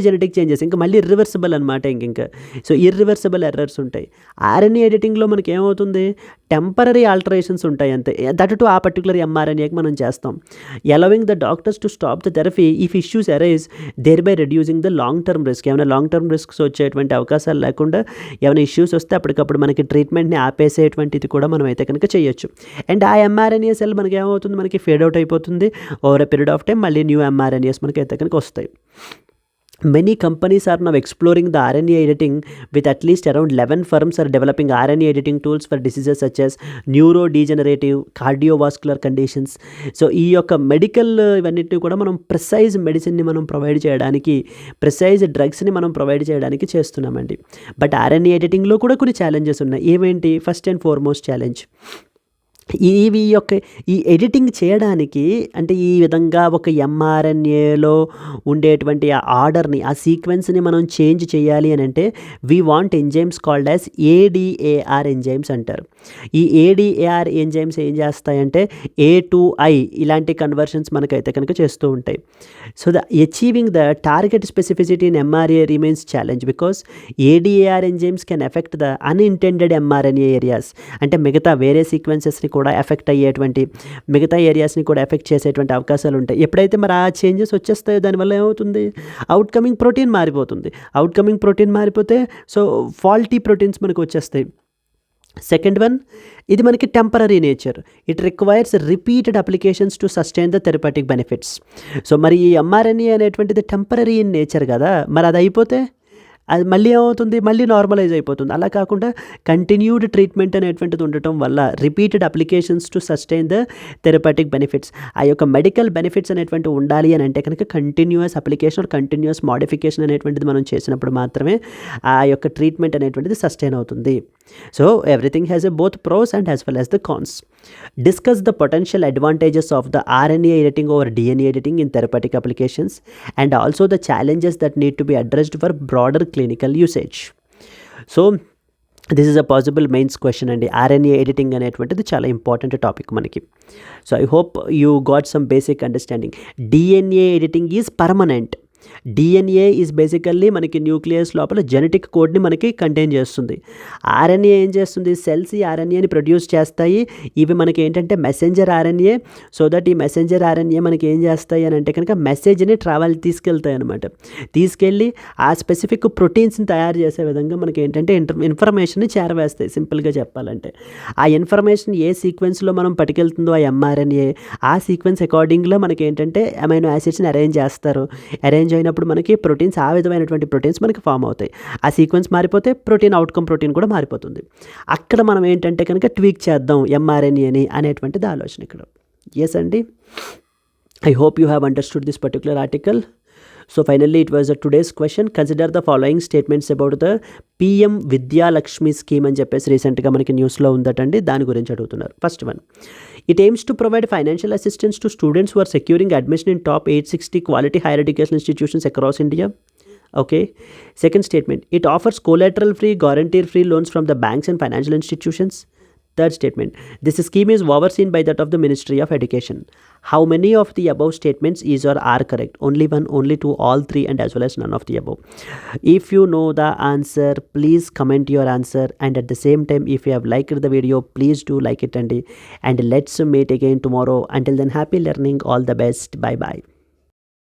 జెనెటిక్ చేంజెస్, ఇంకా మళ్ళీ ఇర్రివర్సిబుల్ అనమాట. ఇంకా సో ఇర్రివర్సిబుల్ ఎర్రర్స్ ఉంటాయి. RNA ఎడిటింగ్లో మనకి ఏమవుతుంది? టెంపరరీ ఆల్టరేషన్స్ ఉంటాయి అంతే. దట్ టు ఆ పర్టికులర్ mRNAకి మనం చేస్తాం. Allowing the doctors to stop the therapy if issues arise, thereby reducing the long term risk. ఏమైనా లాంగ్ టర్మ్ రిస్క్స్ వచ్చేటువంటి అవకాశాలు లేకుండా ఏమైనా ఇష్యూస్ వస్తే అప్పటికప్పుడు మనకి ట్రీట్మెంట్ని ఆపేసేటువంటిది కూడా మనం అయితే కనుక చేయొచ్చు. అండ్ ఆ mRNA సెల్ మనకి ఏమవుతుంది? మనకి ఫేడ్ అవుట్ అయిపోతుంది. Over a period of time మళ్ళీ న్యూ mRNAs మనకి అయితే కనుక వస్తాయి. Many companies are now exploring the RNA editing with at least around 11 firms are developing RNA editing tools for diseases such as neurodegenerative, cardiovascular conditions. So ఈ యొక్క medical ఇవన్నిటిని కూడా మనం ప్రిసైజ్ మెడిసిన్ని మనం ప్రొవైడ్ చేయడానికి, ప్రిసైజ్ డ్రగ్స్ని మనం ప్రొవైడ్ చేయడానికి చేస్తున్నామండి. బట్ RNA ఎడిటింగ్లో కూడా కొన్ని ఛాలెంజెస్ ఉన్నాయి. ఏమేంటి? ఫస్ట్ అండ్ ఫార్మోస్ట్ ఛాలెంజ్ ఈ ఎడిటింగ్ చేయడానికి అంటే ఈ విధంగా ఒక mRNAలో ఉండేటువంటి ఆ ఆర్డర్ని, ఆ సీక్వెన్స్ని మనం చేంజ్ చేయాలి అని అంటే we want enzymes called as ADAR enzymes అంటారు. ఈ ADAR ఎంజైమ్స్ ఏం చేస్తాయంటే A to I ఇలాంటి కన్వర్షన్స్ మనకైతే కనుక చేస్తూ ఉంటాయి. So achieving the target specificity in mRNA remains challenge because ADAR enzymes can affect the unintended mRNA areas. అంటే మిగతా వేరే సీక్వెన్సెస్ని కూడా ఎఫెక్ట్ అయ్యేటువంటి, మిగతా ఏరియాస్ని కూడా ఎఫెక్ట్ చేసేటువంటి అవకాశాలు ఉంటాయి. ఎప్పుడైతే మరి ఆ చేంజెస్ వచ్చేస్తాయో దానివల్ల ఏమవుతుంది? అవుట్కమింగ్ ప్రోటీన్ మారిపోతుంది. అవుట్కమింగ్ ప్రోటీన్ మారిపోతే సో ఫాల్టీ ప్రోటీన్స్ మనకు వచ్చేస్తాయి. సెకండ్ వన్, ఇది మనకి temporary nature. It requires repeated applications to sustain the therapeutic benefits. So మరి ఈ mRNA అనేటువంటిది టెంపరరీ ఇన్ నేచర్ కదా, మరి అది అయిపోతే అది మళ్ళీ ఏమవుతుంది, మళ్ళీ నార్మలైజ్ అయిపోతుంది. అలా కాకుండా కంటిన్యూడ్ ట్రీట్మెంట్ అనేటువంటిది ఉండటం వల్ల repeated applications to sustain the therapeutic benefits, ఆ యొక్క మెడికల్ బెనిఫిట్స్ అనేటువంటి ఉండాలి అని అంటే కనుక కంటిన్యూస్ అప్లికేషన్, కంటిన్యూస్ మోడిఫికేషన్ అనేటువంటిది మనం చేసినప్పుడు మాత్రమే ఆ యొక్క ట్రీట్మెంట్ అనేటువంటిది సస్టైన్ అవుతుంది. So everything has a both pros and as well as the cons. Discuss the potential advantages of the RNA editing over DNA editing in therapeutic applications and also the challenges that need to be addressed for broader clinical usage. So this is a possible mains question అండి. RNA editing అనేటువంటిది చాలా important topic మనకి. So I hope you got some basic understanding. DNA editing is permanent. DNA is basically మనకి nucleus లోపల genetic కోడ్ని మనకి contain చేస్తుంది. RNA ఏం చేస్తుంది, సెల్స్ ఈ ఆర్ఎన్ఏని ప్రొడ్యూస్ చేస్తాయి. ఇవి మనకి ఏంటంటే మెసెంజర్ ఆర్ఎన్ఏ. సో దట్ ఈ మెసెంజర్ ఆర్ఎన్ఏ మనకి ఏం చేస్తాయి అని అంటే కనుక మెసేజ్ని తీసుకెళ్తాయి అనమాట. తీసుకెళ్ళి ఆ స్పెసిఫిక్ ప్రోటీన్స్ని తయారు చేసే విధంగా మనకి ఏంటంటే ఇన్ఫర్మేషన్ని చేరవేస్తాయి. సింపుల్గా చెప్పాలంటే ఆ ఇన్ఫర్మేషన్ ఏ సీక్వెన్స్లో మనం పట్టుకెళ్తుందో ఆ ఎంఆర్ఎన్ఏ, ఆ సీక్వెన్స్ అకార్డింగ్లో మనకి ఏంటంటే అమైనో యాసిడ్స్ని అరేంజ్ చేస్తారు. అరేంజ్ అయినప్పుడు మనకి ప్రోటీన్స్, ఆ విధమైనటువంటి ప్రోటీన్స్ మనకి ఫామ్ అవుతాయి. ఆ సీక్వెన్స్ మారిపోతే ప్రోటీన్ అవుట్కమ్ ప్రోటీన్ కూడా మారిపోతుంది. అక్కడ మనం ఏంటంటే కనుక ట్వీక్ చేద్దాం ఎంఆర్ఎన్ఏని అనేటువంటిది ఆలోచన ఇక్కడ. ఎస్ అండి, I hope you have understood this particular article. So finally it was a today's question. Consider the following statements about the PM Vidya Lakshmi scheme అని చెప్పేసి రీసెంట్గా మనకి న్యూస్లో ఉందటండి. దాని గురించి అడుగుతున్నారు. First one, it aims to provide financial assistance to students who are securing admission in top 860 quality higher education institutions across India. Okay. Second statement, it offers collateral free, guarantee free loans from the banks and financial institutions. Third statement, this scheme is overseen by that of the Ministry of Education. How many of the above statements is or are correct? Only one, only two, all three, and as well as none of the above. If you know the answer, please comment your answer, and at the same time, if you have liked the video, please do like it, and let's meet again tomorrow. Until then, happy learning, all the best, bye bye.